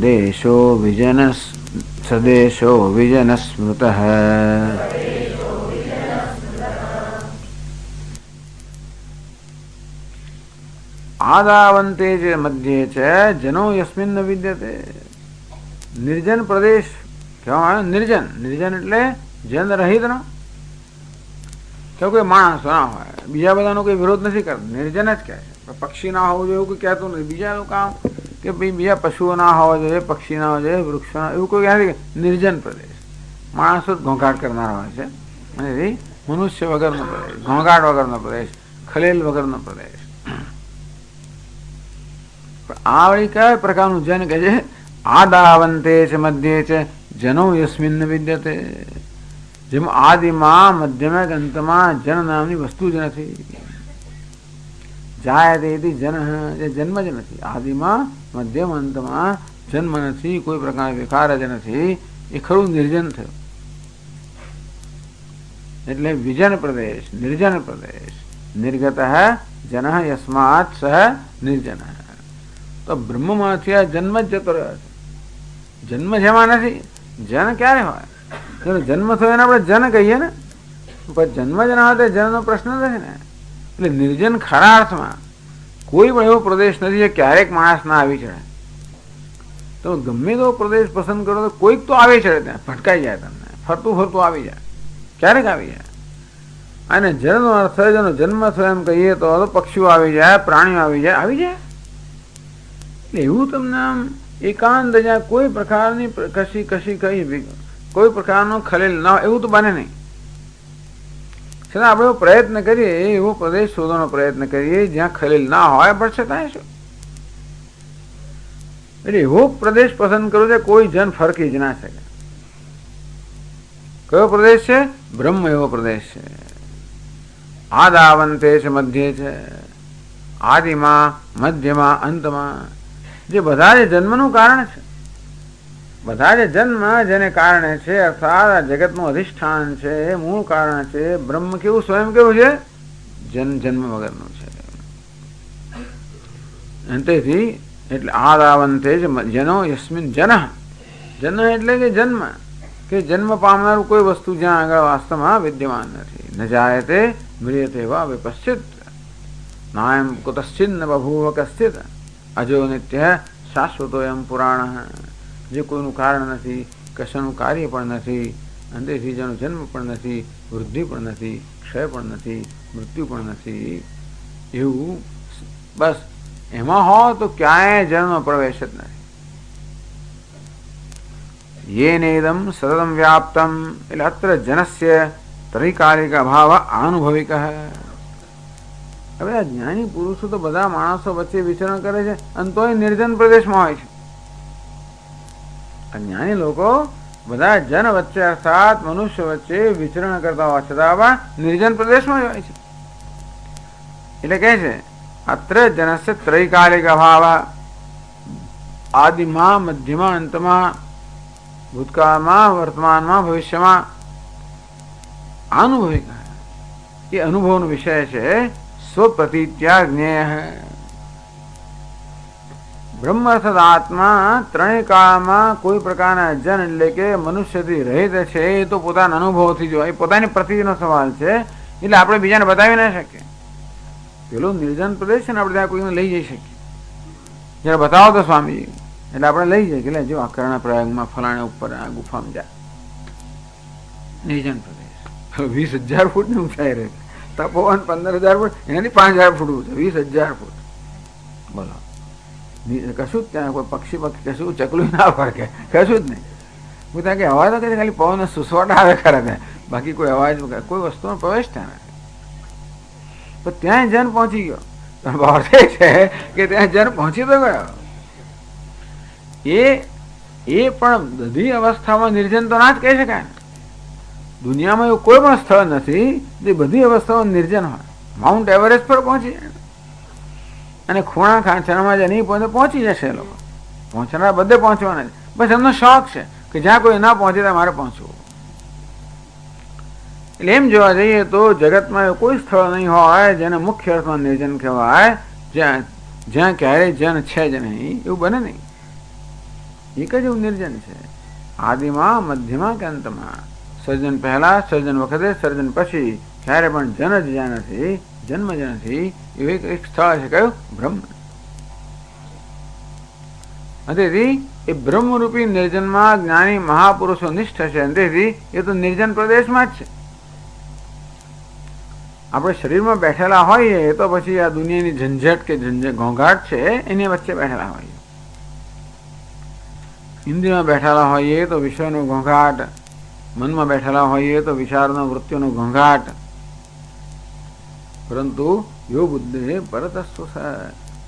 દેશો વિજનસ સદેશો વિજનસ્મૃતઃ. આદાવંતે ચ મધ્યે ચ જનો યસ્મિન્ન વિદ્યતે. નિર્જન પ્રદેશ કહેવામાં આવે. નિર્જન, નિર્જન એટલે જન રહિતનો. કોઈ માણસો ના હોય, બીજા બધાનો કોઈ વિરોધ નથી કરતો, નિર્જન જ કહે છે. પક્ષી ના હોવું જોઈએ એવું કોઈ કહેતું નથી. બીજાનું કામ કે ભાઈ બીજા પશુઓ ના હોવા જોઈએ, પક્ષી ના હોવા જોઈએ, વૃક્ષો ના, એવું કોઈ નથી. નિર્જન પ્રદેશ. માણસો જ ઘોંઘાટ કરનારા હોય છે. અને મનુષ્ય વગરનો પ્રદેશ, ઘોંઘાટ વગરનો પ્રદેશ, ખલેલ વગરનો પ્રદેશ. આ વળી કયા પ્રકારનું જન કહે છે? આદાવંતે છે મધ્યે છે જનો યસ્મિન્ન વિદ્યતે. જેમ આદિમાં મધ્યમાં અંતમાં જન નામની વસ્તુ જ નથી. જાયતે જન, એ જન્મ જ નથી. આદિમાં મધ્યમ અંતમાં જન્મ નથી, કોઈ પ્રકાર વિકાર જ નથી. એ ખરું નિર્જન થયું. એટલે વિજન પ્રદેશ, નિર્જન પ્રદેશ. નિર્ગત જન યસ્માત સહ નિર્જન. તો બ્રહ્મમાંથી આ જન્મ જ જતો રહ્યો છે. જન્મ જેમાં નથી. જન ક્યારે હોય? જન્મ થયો એને આપણે જન કહીએ ને. પણ જન્મ જ ના હોય તો જનનો પ્રશ્ન નથી ને. એટલે નિર્જન ખરા અર્થમાં કોઈ પણ એવો પ્રદેશ નથી જે ક્યારેક માણસ ના આવી ચડે. તો ગમે તો પ્રદેશ પસંદ કરો તો કોઈક તો આવે છે, ત્યાં ભટકાઈ જાય, તમને ફરતું ફરતું આવી જાય, ક્યારેક આવી જાય. અને જળનો અર્થ જેનો જન્મ થયો એમ કહીએ તો પક્ષીઓ આવી જાય, પ્રાણીઓ આવી જાય, એટલે એવું તમને આમ એકાંત જ્યાં કોઈ પ્રકારની કોઈ પ્રકારનો ખલેલ ના હોય એવું તો બને નહીં. છતાં આપણે એવો પ્રયત્ન કરીએ, એવો પ્રદેશ શોધવાનો પ્રયત્ન કરીએ જ્યાં ખલેલ ના હોય, પણ છતાં શું એટલે એવો પ્રદેશ પસંદ કરો છે કોઈ જન ફરકી જ ના શકે. કયો પ્રદેશ છે? બ્રહ્મ એવો પ્રદેશ છે. આદાવંતે છે, મધ્ય છે, આદિમાં, મધ્યમાં, અંતમાં, જે બધા જ જન્મનું કારણ છે, બધા જ જન્મ જેને કારણે છે, અર્થાત જગતનું અધિષ્ઠાન છે, મૂળ કારણ છે. બ્રહ્મ કેવું? સ્વયં કેવું છે? જન્મ વગરનું છે. તેથી એટલે આદાવંતે જ જનો યસ્મિન જન, જન એટલે કે જન્મ, કે જન્મ પામનારું કોઈ વસ્તુ જ્યાં આગળ વાસ્તવમાં વિદ્યમાન નથી. ન જાયતે મ્રિયતે વા વિપશ્ચિત નાયમ કુતશ્ચિન્ન બભૂવ કશ્ચિત અજો નિત્ય શાશ્વતો એમ પુરાણ. જે કોઈનું કારણ નથી, કશાનું કાર્ય પણ નથી, અને તેથી જેનો જન્મ પણ નથી, વૃદ્ધિ પણ નથી, ક્ષય પણ નથી, મૃત્યુ પણ નથી, એવું બસ એમાં હોય તો ક્યાંય જન્મનો પ્રવેશ જ નથી. યેનેદમ સતતમ વ્યાપ્તમ એટલે અત્ર જનસ્ય ત્રિકાલિક અભાવ આનુભવિક. હવે આ જ્ઞાની પુરુષો તો બધા માણસો વચ્ચે વિચરણ કરે છે અને તોય નિર્જન પ્રદેશમાં હોય છે. આ જ્ઞાની લોકો બધા જન વચ્ચે અર્થાત મનુષ્ય વચ્ચે વિચરણ કરતા હોવા છતાં નિર્જન પ્રદેશમાં જ હોય છે. એટલે કહે છે અત્ર જનસ્ય ત્રૈકાલિક અભાવ આદિમાં, મધ્યમાં, અંતમાં, ભૂતકાળમાં, વર્તમાનમાં, ભવિષ્યમાં આનુભવિક. એ અનુભવનો વિષય છે. સ્વપ્રતીત્યા જ્ઞેય. બ્રહ્મ અર્થાત આત્મા ત્રણેય કાળમાં કોઈ પ્રકારના જન એટલે કે મનુષ્યથી રહિત છે. એ તો પોતાના અનુભવથી જો, એ પોતાની પ્રતીનો સવાલ છે, એટલે આપણે બીજાને બતાવી ના શકીએ. પેલો નિર્જન પ્રદેશ છે ને, આપણે ત્યાં કોઈને લઈ જઈ શકીએ. જયારે બતાવો તો સ્વામીજી, એટલે આપણે લઈ જઈએ કે જો આ કર્ણ પ્રયાગમાં ફલાણે ઉપર આ ગુફામાં જાય. નિર્જન પ્રદેશ 20,000 ફૂટ ની ઊંચાઈ રહે, તપોવન 15,000 ફૂટ, એનાથી 5,000 ફૂટ ઊંચું, 20,000 ફૂટ. બોલો, કશું જ ત્યાં કોઈ પક્ષી કશું ચકલું ના ફરકે, કશું જ નહીં. હું ત્યાં કે અવાજ તો ખાલી પવન સુસવાટ આવે ખરા ત્યાં, બાકી કોઈ અવાજ કોઈ વસ્તુનો પ્રવેશ ત્યાં નથી. તો ત્યાં જન પહોંચી ગયો. ભાવ છે કે ત્યાં જન પહોંચી તો ગયો. એ પણ બધી અવસ્થામાં નિર્જન તો ના જ કહી શકાય. દુનિયામાં એવું કોઈ પણ સ્થળ નથી જે બધી અવસ્થામાં નિર્જન હોય. માઉન્ટ એવરેસ્ટ પર પહોંચી જાય અને ખૂણા ખાંચામાં જે નહીં પહોંચે પહોંચી જશે. એ લોકો પહોંચનારા બધે પહોંચવાના છે. બસ એમનો શોખ છે કે જ્યાં કોઈ ના પહોંચે ત્યાં મારે પહોંચવું. એટલે એમ જોવા જઈએ તો જગતમાં એવું કોઈ સ્થળ નહીં હોય જેને મુખ્ય અર્થમાં નિર્જન કહેવાય, જ્યાં ક્યારેય જન છે જ નહીં, એવું બને નહીં. એક જ એવું નિર્જન છે. આદિમાં, મધ્યમાં કે અંતમાં, સર્જન પહેલા, સર્જન વખતે, સર્જન પછી ક્યારે પણ જન જ જ્યાં નથી, જન્મ જ નથી, એવું એક સ્થળ છે. કયું? બ્રહ્મ. તેથી એ બ્રહ્મરૂપી નિર્જનમાં જ્ઞાની મહાપુરુષો નિષ્ઠ છે. તેથી એ તો નિર્જન પ્રદેશમાં જ છે. આપણે શરીરમાં બેઠેલા હોઈએ તો પછી આ દુનિયાની ઝંઝટ કે ઘોંઘાટ છે એની વચ્ચે બેઠેલા હોઈએ. ઇન્દ્રિયમાં બેઠેલા હોઈએ તો વિષયનો ઘોંઘાટ, મનમાં બેઠેલા હોઈએ તો વિચારનો વૃત્તિનો ઘોંઘાટ. પરંતુ યો બુદ્ધિ પરતસ્વ,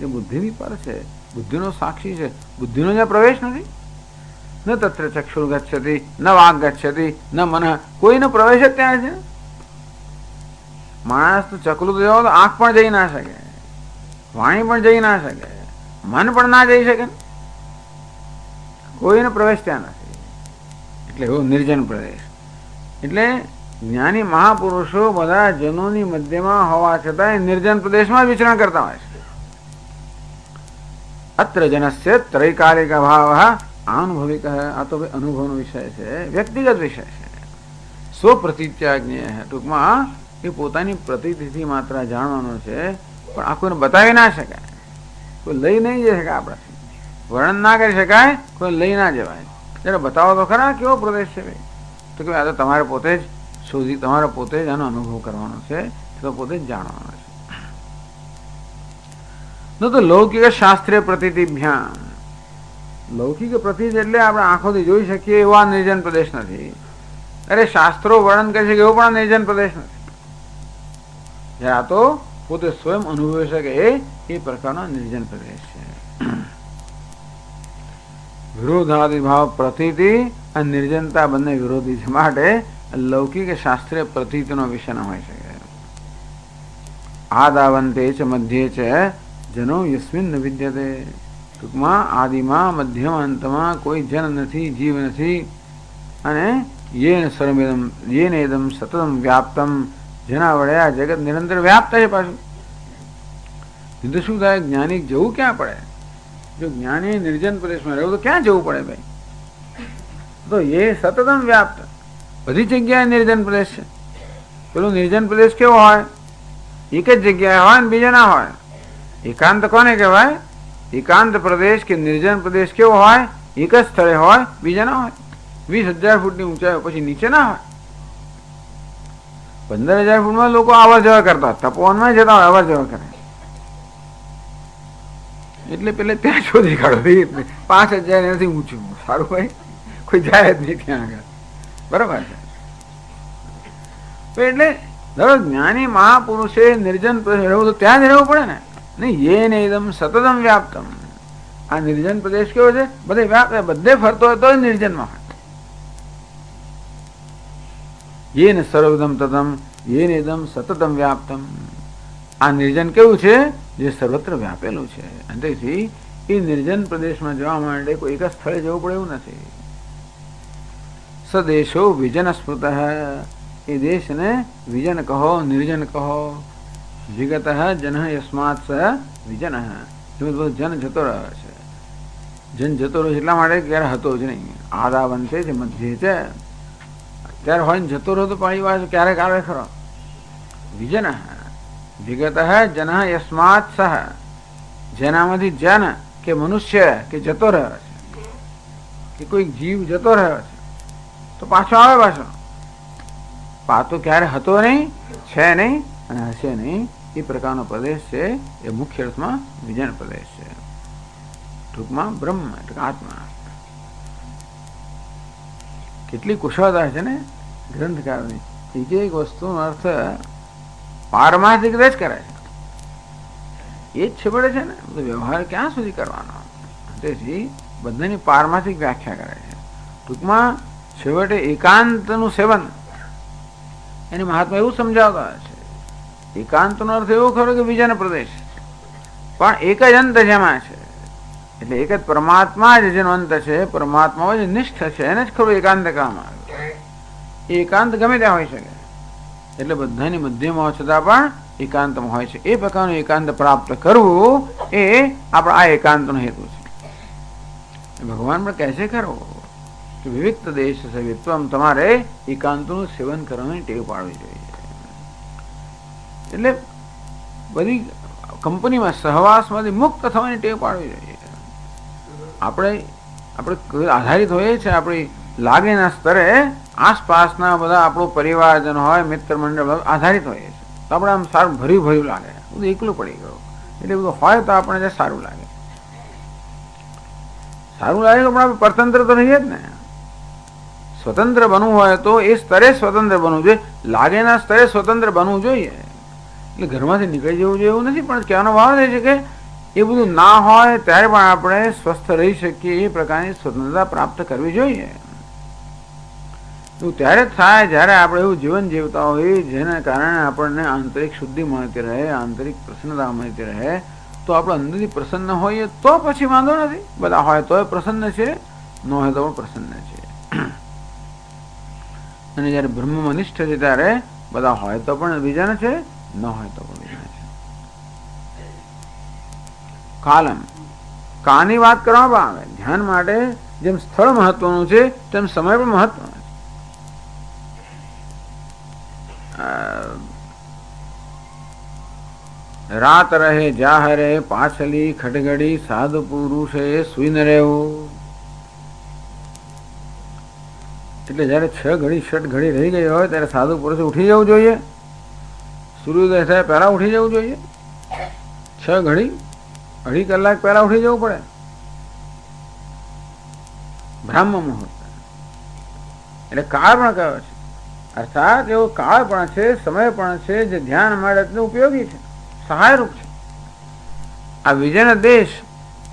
એ બુદ્ધિની પર છે, બુદ્ધિનો સાક્ષી છે. બુદ્ધિનો જ્યાં પ્રવેશ નથી, ન તત્ર ચક્ષુર ગચ્છતિ, ન વાગ ગચ્છતિ, ન મન, કોઈનો પ્રવેશ જ ત્યાં છે. માણસ તો ચકલું તો જાઓ તો આંખ પણ જઈ ના શકે, વાણી પણ જઈ ના શકે, મન પણ ના જઈ શકે, કોઈનો પ્રવેશ ત્યાં નથી. એટલે એવો નિર્જન પ્રદેશ. એટલે જ્ઞાની મહાપુરુષો બધા જનોની મધ્યમાં હોવા છતાં નિર્જન પ્રદેશમાં વિચરણ કરતા હોય છે. અત્ર જનસ્ય ત્રૈકાલિક અભાવ આનુભવિક. આ તો અનુભવનો વિષય છે, વ્યક્તિગત વિષય છે. સ્વપ્રતીત્યાજ્ઞેય. ટૂંકમાં એ પોતાની પ્રતીતિથી માત્ર જાણવાનો છે, પણ આ કોઈને બતાવી ના શકાય, કોઈ લઈ નહીં જઈ શકે આપણાથી. વર્ણન ના કરી શકાય, કોઈ લઈ ના જવાય. જરા બતાવો તો ખરા કેવો પ્રદેશ છે ભાઈ. તો કે આ તો તમારે પોતે જ શોધી, તમારે પોતે જ આનો અનુભવ કરવાનો છે, તો પોતે જ જાણવાનો છે. તો લૌકિક શાસ્ત્રીય પ્રતીતિભ્યામ, લૌકિક પ્રતીત એટલે આપણે આંખોથી જોઈ શકીએ એવા નિર્જન પ્રદેશ નથી. અરે શાસ્ત્રો વર્ણન કરી શકે એવો પણ નિર્જન પ્રદેશ નથી. આ તો પોતે સ્વયં અનુભવી શકે એ પ્રકારનો નિર્જન પ્રદેશ છે. વિરોધાદિભાવ પ્રતીતિ અને નિર્જનતા બંને વિરોધી છે, માટે લૌકિક શાસ્ત્રીય પ્રતીતિનો વિષય ન હોઈ શકે. આદાવંતે છે મધ્યે છે જનો યસ્મિન ન વિદ્યતે, ટૂંકમાં આદિમાં મધ્યમાં અંતમાં કોઈ જન નથી, જીવ નથી. અને યેનેદમ સતતમ વ્યાપ્તમ, જેના વડે આ જગત નિરંતર વ્યાપ્ત છે. પાછું નહીં તો શું થાય, જ્ઞાની જવું ક્યાં પડે? જો જ્ઞાની નિર્જન પ્રદેશમાં રહેવું તો ક્યાં જવું પડે ભાઈ? તો એ સતતમ વ્યાપ્ત, બધી જગ્યાએ નિર્જન પ્રદેશ છે. પેલું નિર્જન પ્રદેશ કેવો હોય? એક જ જગ્યાએ હોય ને બીજા ના હોય. એકાંત કોને કહેવાય? એકાંત પ્રદેશ કે નિર્જન પ્રદેશ કેવો હોય? એક જ સ્થળે હોય, બીજા ના હોય. 20,000 ફૂટની ઊંચાઈ પછી નીચે ના હોય. 15,000 ફૂટમાં લોકો અવર જવર કરતા, તપોવનમાં જતા હોય, અવર જવર કરે. એટલે પેલે ત્યાં શોધી કાઢો 5,000 એનાથી ઊંચું. સારું ભાઈ, કોઈ જાય જ નહીં ત્યાં આગળ. બરાબર છે. એટલે જ્ઞાની મહાપુરુષે નિર્જન પ્રદેશ રહેવું તો ત્યાં જ રહેવું પડે ને. નહીં યેન એકદમ સતતમ વ્યાપ્તમ. આ નિર્જન પ્રદેશ કેવો છે? બધે વ્યાપ્ત, બધે ફરતો હોય તો નિર્જનમાં હોય. યેન સર્વદમ તતમ યેન એકદમ સતતમ વ્યાપ્તમ. આ નિર્જન કેવું છે? જે સર્વત્ર વ્યાપેલું છે. અને તેથી એ નિર્જન પ્રદેશમાં જવા માટે કોઈ એક જ સ્થળે જવું પડે એવું નથી. સદેશો વિજન સ્મૃત, એ દેશને વિજન કહો, નિર્જન કહો. વિગત જન યસ્માત સ વિજન, જન જતો રહ્યો છે. જન જતો રહ્યો એટલા માટે ક્યારે હતો જ નહીં. આદાવંતે છે મધ્યે છે, અત્યારે હોય ને જતો રહ્યો તો પાણી પાસે ક્યારેક આવે ખરો. વિજન વિગત જન યસ્માત સહ, જેનામાંથી જન કે મનુષ્ય કે જતો રહ્યો છે, કે કોઈ જીવ જતો રહ્યો છે તો પાછો આવે. પાછો ક્યારે હતો નહીં, છે નહીં અને હશે નહીં. એ પ્રકારનો પ્રદેશ છે. એ મુખ્ય અર્થમાં વિજન પ્રદેશ છે. ટૂંકમાં બ્રહ્મ એટલે આત્મા. કેટલી કુશળતા છે ને ગ્રંથકારની. એક એક વસ્તુનો અર્થ પારમાર્થિક જ કરે છે. એ જ છેવડે છે ને, બધો વ્યવહાર ક્યાં સુધી કરવાનો. તેથી બધાની પારમાર્થિક વ્યાખ્યા કરે છે. ટૂંકમાં છેવટે એકાંતનું સેવન, એની મહાત્મા એવું સમજાવતા હોય છે. એકાંતનો અર્થ એવો ખરો કે બીજાનો પ્રદેશ, પણ એક જ અંત જેમાં છે. એટલે એક જ પરમાત્મા જ જેનો અંત છે, પરમાત્મા જ નિષ્ઠ છે, એને જ ખરું એકાંત કહેવામાં આવે. એ એકાંત ગમે ત્યાં હોઈ શકે. એટલે બધાની મધ્યમાં હોવા છતાં પણ એકાંતમાં હોય છે. એ પ્રકારનું એકાંત પ્રાપ્ત કરવું એ આપણા આ એકાંતનો હેતુ છે. ભગવાન પણ કહે છે ખરો કે વિવિક્ત દેશ સવિત્વમ, તમારે એકાંતનું સેવન કરવાની ટેવ પાડવી જોઈએ. એટલે બધી કંપનીમાં સહવાસમાંથી મુક્ત થવાની ટેવ પાડવી જોઈએ. આપણે આધારિત હોઈએ છીએ આપણી લાગણીના સ્તરે, આસપાસના બધા આપણો પરિવારજન હોય, મિત્ર મંડળ આધારિત હોઈએ છીએ. તો આપણે આમ સારું ભર્યું લાગે, બધું એકલું પડી ગયું. એટલે બધું હોય તો આપણને સારું લાગે. સારું લાગે તો આપણે પરતંત્ર તો રહીએ જ ને. સ્વતંત્ર બનવું હોય તો એ સ્તરે સ્વતંત્ર બનવું જોઈએ, લાગેના સ્તરે સ્વતંત્ર બનવું જોઈએ. એટલે ઘરમાંથી નીકળી જવું જોઈએ એવું નથી, પણ કહેવાનો ભાવ એ છે કે એ બધું ના હોય ત્યારે પણ આપણે સ્વસ્થ રહી શકીએ એ પ્રકારની સ્વતંત્રતા પ્રાપ્ત કરવી જોઈએ. એવું ત્યારે થાય જ્યારે આપણે એવું જીવન જીવતા હોઈએ જેના કારણે આપણને આંતરિક શુદ્ધિ મળતી રહે, આંતરિક પ્રસન્નતા મળતી રહે. તો આપણે અંદરથી પ્રસન્ન હોઈએ તો પછી વાંધો નથી. બધા હોય તો પ્રસન્ન છે, ન હોય તો પણ પ્રસન્ન છે. અને જયારે બ્રહ્મમાં નિષ્ઠ છે ત્યારે બધા હોય તો પણ બીજાને છે, ન હોય તો પણ બીજાને છે. કાલમ, કાની વાત કરવામાં આવે. ધ્યાન માટે જેમ સ્થળ મહત્વનું છે તેમ સમય પણ મહત્વનો છે. રાત રહે જાહરે પાછલી ખટગડી સાધુ પુરુષે સુઈને રહેવું. એટલે જયારે 6 ઘડી 6 ઘડી રહી ગઈ હોય ત્યારે સાધુ પુરુષે ઉઠી જવું જોઈએ. સૂર્યોદય થાય પહેલા ઉઠી જવું જોઈએ. 6 ઘડી 2.5 કલાક પહેલા ઉઠી જવું પડે. બ્રાહ્મ મુહૂર્ત એટલે કાળ પણ કયો છે, અર્થાત એવો કાળ પણ છે, સમય પણ છે જે ધ્યાન માટે ઉપયોગી છે, સહાયરૂપ છે. આ વિજયનો દેશ,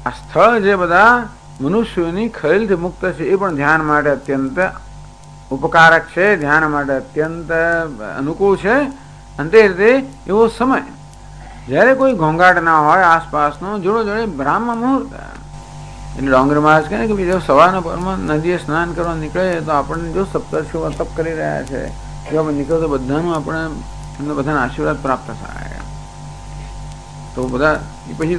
આ સ્થળ જે બધા મનુષ્યોની ખરીલથી મુક્ત છે એ પણ ધ્યાન માટે અત્યંત ઉપકારક છે, ધ્યાન માટે અત્યંત અનુકૂળ છે. અને તે રીતે એવો સમય જ્યારે કોઈ ઘોંઘાટ ના હોય આસપાસનો, જોડે જોડે બ્રાહ્મ મુહૂર્ત. એટલે ડોંગર મહારાજ કહે કે જો સવારના પરમાં નદીએ સ્નાન કરવા નીકળે તો આપણને જો સપ્તર્ષિઓ તપ કરી રહ્યા છે, જો આપણે નીકળે તો બધાનું આપણે એમને બધાના આશીર્વાદ પ્રાપ્ત થાય. તો બધા પછી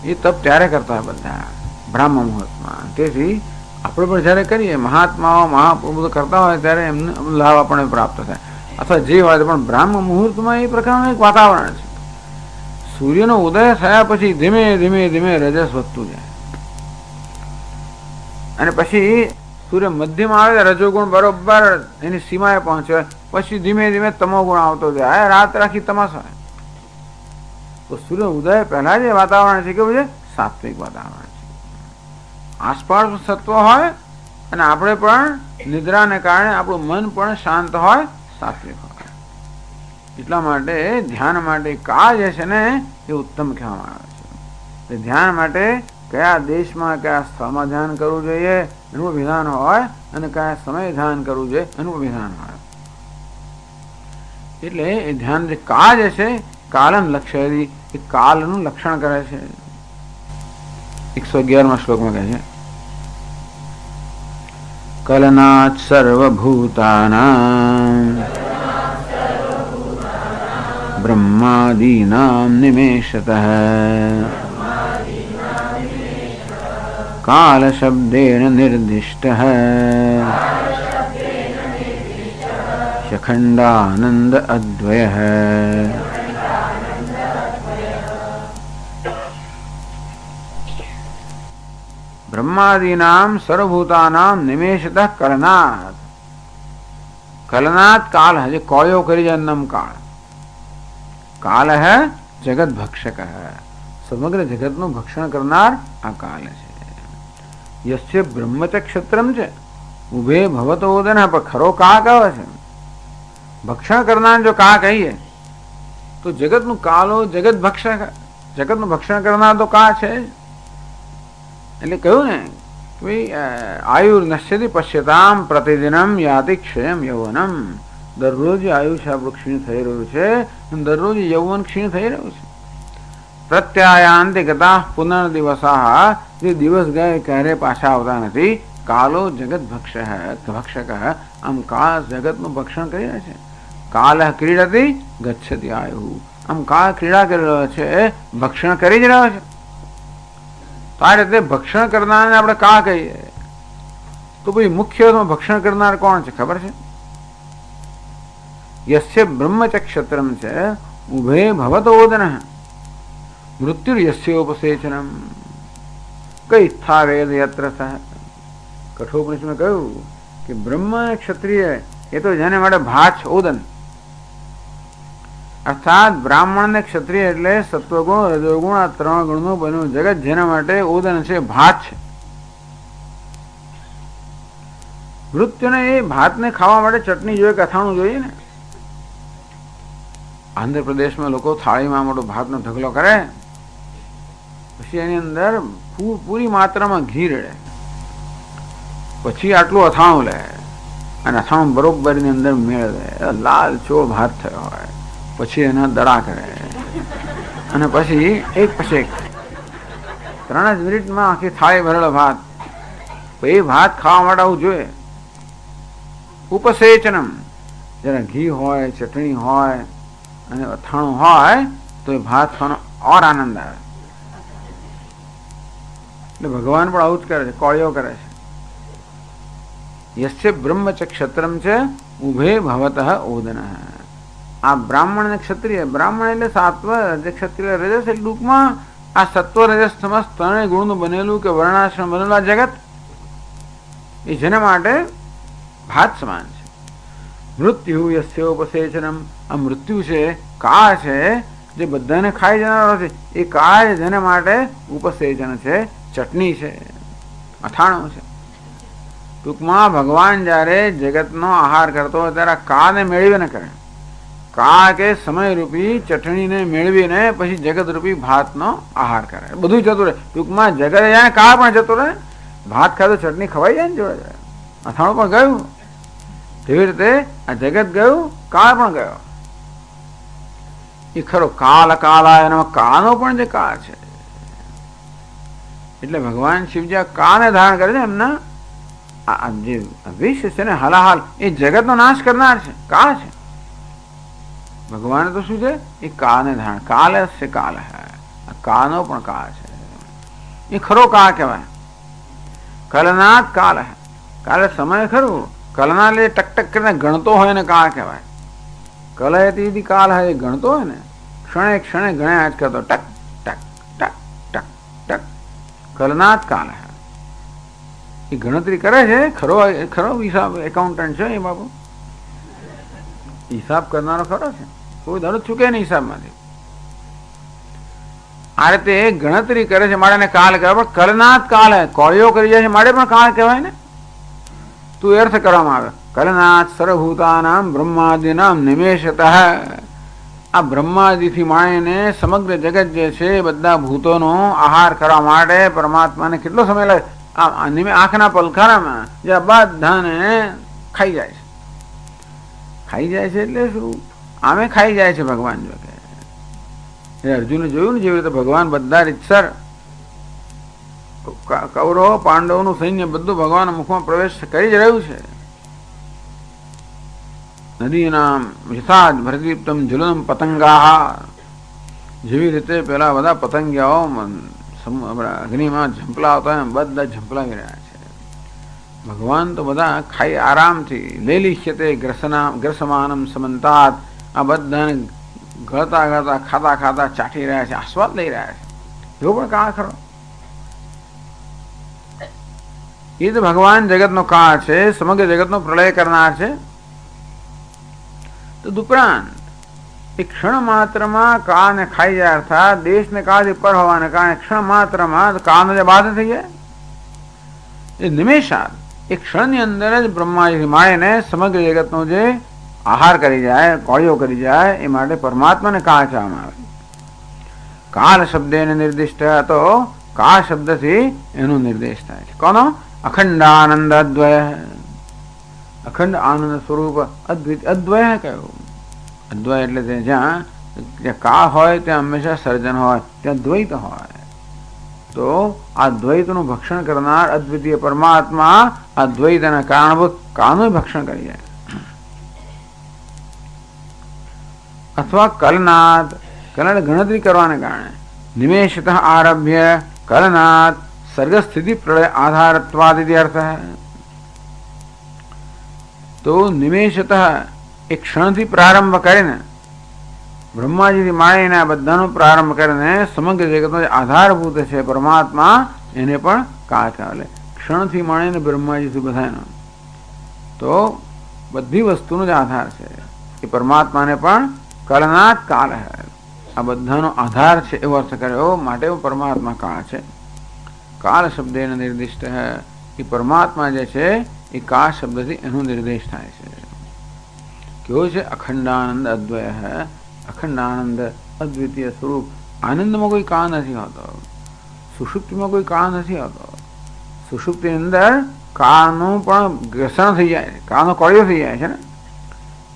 એ તપ ત્યારે કરતા હોય બધા બ્રાહ્મ મુહૂર્તમાં. તેથી આપણે પણ જયારે કરીએ, મહાત્માઓ મહાપ્રભુ કરતા હોય ત્યારે એમને લાભ આપણને પ્રાપ્ત થાય. અથવા જે વાત પણ બ્રાહ્મ મુહૂર્તમાં એ પ્રકારનું એક વાતાવરણ છે. સૂર્યનો ઉદય થયા પછી ધીમે ધીમે ધીમે રજસ વધતું જાય અને પછી સૂર્ય મધ્યમાં આવે રજોગુણ બરોબર એની સીમાએ પહોંચે, પછી ધીમે ધીમે તમોગુણ આવતો જાય, રાત રાખી તમાશા. તો સૂર્ય ઉદય પહેલા જે વાતાવરણ છે કેવું છે? સાત્વિક વાતાવરણ છે. આસપાસ સત્વ હોય અને આપણે પણ નિદ્રાને કારણે આપણું મન પણ શાંત હોય, સાત્વિક હોય. એટલા માટે ધ્યાન માટે કાળ જે છે ને એ ઉત્તમ કહેવામાં આવે છે. ધ્યાન માટે કયા દેશમાં કયા સ્થળમાં ધ્યાન કરવું જોઈએ એનું વિધાન હોય અને કયા સમયે ધ્યાન કરવું જોઈએ એનું વિધાન હોય. એટલે એ ધ્યાન જે કાળ જે છે, કાલન લક્ષ્ય એ કાલનું લક્ષણ કરે છે. 111 શ્લોકમાં કહે છે કલનાત સર્વભૂતાનાં બ્રહ્માદીનાં નિમેષતઃ કાલ શબ્દેન નિર્દિષ્ટઃ શખંડાનંદ અદ્વયઃ. બ્રહ્માદીનામ સર્વભૂતાનામ નિમેષતઃ કલનાથ. કલનાથ કાલ જે કોયો કરી જન્મ કાળ. કાલ હે જગત ભક્ષક, સમગ્ર જગતનું ભક્ષણ કરનાર આ કાલ છે. યસ્ય બ્રહ્મચ ક્ષત્રમ છે ઉભે ભવતો ઉદન. પણ ખરો કા કયો છે? ભક્ષણ કરનાર જો કા કહીએ તો જગતનું કાલો જગત ભક્ષક, જગતનું ભક્ષણ કરનાર તો કા છે. એટલે કહ્યું ને ભાઈ આયુર નશ્યતિ પશ્યતામ પ્રતિદિનમ યાતિ ક્ષયમ યૌવનમ. દરરોજ આયુષ્ય આપણું ક્ષીણ થઈ રહ્યું છે, દરરોજ યૌવન ક્ષીણ થઈ રહ્યું છે. પ્રત્યાયાંતિ ગતા પુનર્દિવસા. જે દિવસ ગયા ક્યારે પાછા આવતા નથી. કાલો જગત ભક્ષક. આમ કાળ જગતનું ભક્ષણ કરી રહ્યા છે. કાલ ક્રીડતી ગચ્છતિ આયુ. આમ કાળ ક્રીડા કરી રહ્યો છે, ભક્ષણ કરી જ રહ્યો છે. તો આ રીતે ભક્ષણ કરનારને આપણે કા કહીએ તો ભાઈ મુખ્ય ભક્ષણ કરનાર કોણ છે ખબર છે? યસ્ય બ્રહ્મચ ક્ષત્રમ છે ઉભે ભવતો ઓદન મૃત્યુ યસ્યોપસેચનમ કઈ સ્થા વેદ યત્ર સહ. કઠોપનિષદમાં કહ્યું કે બ્રહ્મ ક્ષત્રિય એ તો જેને માટે ભાત ઓદન, અર્થાત બ્રાહ્મણ ને ક્ષત્રિય એટલે સત્વગુણ રજોગુણ આ 3 ગુણનું બન્યું જગત જેના માટે ઓદન છે, ભાત છે. મૃત્યુને એ ભાતને ખાવા માટે ચટણી જોઈએ કે અથાણું જોઈએ ને. આંધ્રપ્રદેશમાં લોકો થાળીમાં મોટો ભાતનો ઢગલો કરે, પછી એની અંદર પૂરી માત્રામાં ઘી રેડે, પછી આટલું અથાણું લે અને અથાણું બરોબર ની અંદર મેળવે, લાલ ચોળ ભાત થયો હોય, પછી એના દડા કરે અને પછી એક પછી એક 3 જ મિનિટમાં આખી થાળી ભરેલો ભાત. એ ભાત ખાવા માટે આવું જોઈએ. ઉપસેચનમ, જરા ઘી હોય, ચટણી હોય અને અથાણું હોય તો એ ભાત ખાવાનો ઓર આનંદ આવે. એટલે ભગવાન પણ આવું જ કરે છે, કોળીઓ કરે છે. યસ્ય બ્રહ્મચ ક્ષત્રમ છે ઉભે ભવતઃ ઓદન. આ બ્રાહ્મણ ને ક્ષત્રિય, બ્રાહ્મણ એટલે સાત્વ, જે ક્ષત્રિય રજસ, એટલે ટૂંકમાં આ સત્વ રજસ તમસ ત્રણેય ગુણનું બનેલું કે વર્ણાશ્રમ બનેલું આ જગત એ જેના માટે ભાત સમાન છે. મૃત્યુ યસ્યોપસેચનમ, આ મૃત્યુ છે, કાળ છે, જે બધાને ખાઈ જનારો છે, એ કાળ જેના માટે ઉપસેચન છે, ચટણી છે, અથાણું છે. ટૂંકમાં ભગવાન જયારે જગતનો આહાર કરતો હોય ત્યારે કાને મેળવીને કરે. કા કે સમયરૂપી ચટણીને મેળવીને પછી જગતરૂપી ભાતનો આહાર કરે. બધું જતું રહે. ટૂંકમાં જગત જાય, કા પણ જતો રહે. ભાત ખાધો ચટણી ખવાઈ જાય ને જોડે, અથાણું પણ ગયું. તેવી રીતે આ જગત ગયું, કાળ પણ ગયો. એ ખરો કાલ કાલા, એનામાં કાનો પણ જે કાળ છે. એટલે ભગવાન શિવજી આ કાને ધારણ કરે છે. એમના જે વિષ છે ને હલાહાલ, એ જગતનો નાશ કરનાર છે, કાળ છે. ભગવાન તો શું છે? એ કાળને ધારણ, કાલ છે, કાલ હે, કાનો પણ કાળ છે. એ ખરો કાળ કહેવાય. કલનાથ કાલ હે, કાલે સમય ખરું. કલના લે ટક ટક કરીને ગણતો હોય ને કાળ કહેવાય. કલયતી કાલ હે, ગણતો હોય ને, ક્ષણે ક્ષણે ગણ્યા જ કરતો, ટક ટક ટક ટક ટક. કલનાથ કાલ હે, એ ગણતરી કરે છે. ખરો ખરો હિસાબ એકાઉન્ટન્ટ છે એ બાબુ, હિસાબ કરનારો ખરો છે, કોઈ દરરોજ ચૂકે નહીં હિસાબમાંથી. આ રીતે ગણતરી કરે છે માટે કાલ કહેવાય. પણ કલનાથ કાલ હે, કોળીઓ કરી જાય છે માટે પણ કાળ કહેવાય ને. તું અર્થ કરવામાં આવે કલનાથ સર્વભૂતાનામ બ્રહ્માદિનામ નિમેષતઃ. આ બ્રહ્માદિથી માંડીને સમગ્ર જગત જે છે બધા ભૂતોનો આહાર કરવા માટે પરમાત્માને કેટલો સમય લાગે? આંખના પલખારામાં જે બધાને ખાઈ જાય છે. ખાઈ જાય છે એટલે શું? આમે ખાઈ જાય છે ભગવાન. જો કે અર્જુને જોયું ને જેવી રીતે ભગવાન બધા રીતસર કૌરવ પાંડવોનું સૈન્ય બધું ભગવાનના મુખમાં પ્રવેશ કરી જ રહ્યું છે. નદીનામ વિષાદ ભરદીપ્તમ જુલનમ પતંગા, જેવી રીતે પેલા બધા પતંગિયાઓ અગ્નિમાં ઝંપલાવતા હોય બધા ઝંપલાવી રહ્યા છે. ભગવાન તો બધા ખાઈ આરામથી લેલિષ્યતે ગ્રસમાનમ સમંતાત, આ બધાને ગળતા ગળતા ખાતા ખાતા ચાટી રહ્યા છે, આસ્વાદ લઈ રહ્યા છે. એવો પણ કાળ ખરો. એ તો ભગવાન જગતનો કાળ છે, સમગ્ર જગતનો પ્રલય કરનાર છે. તો ઉપરાંત એ ક્ષણ માત્રમાં કાળને ખાઈ જાય, અર્થાત દેશને કાળથી પર હોવાને કારણે ક્ષણ માત્રમાં કાળનો જે બાધ થઈ જાય, એ નિમેષાદ એ ક્ષણની અંદર જ બ્રહ્માજી માળીને સમગ્ર જગતનો જે આહાર કરી જાય, કોળીઓ કરી જાય, એ માટે પરમાત્માને કાળ કહેવામાં આવે. કાળ શબ્દેને નિર્દિષ્ટ, તો કાળ શબ્દથી એનો નિર્દેશ થાય છે. કોનો? અખંડાનંદ અદ્વય, અખંડ આનંદ સ્વરૂપ અદ્વય કયું? અદ્વય એટલે જ્યાં કાળ હોય ત્યાં હંમેશા સર્જન હોય, ત્યાં દ્વૈત હોય. તો આ દ્વૈતનું ભક્ષણ કરનાર અદ્વિતીય પરમાત્મા આ દ્વૈતના કારણભૂત કાળનું ભક્ષણ કરી જાય. અથવા કલનાદ, કલન ગણતરી કરવાને કારણે નિમેષતઃ આરભ્ય કલનાદ સર્ગ સ્થિતિ પ્રલય આધારત્વાદિતિ અર્થ. તો નિમેષતઃ એ ક્ષણથી પ્રારંભ કરીને બ્રહ્માજીથી માંડીને આ બધાનો પ્રારંભ કરીને સમગ્ર જગતનો જે આધારભૂત છે પરમાત્મા, એને પણ કાળ કહેવાય. ક્ષણથી માંડીને બ્રહ્માજીથી બધાનો, તો બધી વસ્તુનો જ આધાર છે એ પરમાત્માને પણ કલનાથ કાળ હે, આ બધાનો આધાર છે એવો અર્થ કર્યો. માટે પરમાત્મા કાળ છે. કાળ શબ્દેને નિર્દિષ્ટ હે, એ પરમાત્મા જે છે એ કાળ શબ્દથી એનો નિર્દેશ થાય છે. કેવો છે? અખંડાનંદ અદ્વય હે, અખંડાનંદ અદ્વિતીય સ્વરૂપ. આનંદમાં કોઈ કાળ નથી હોતો, સુષુપ્તિમાં કોઈ કાળ નથી હોતો. સુષુપ્તિની અંદર કાળનું પણ ગ્રસણ થઈ જાય છે, કાળનો કોળિયો થઈ જાય છે ને.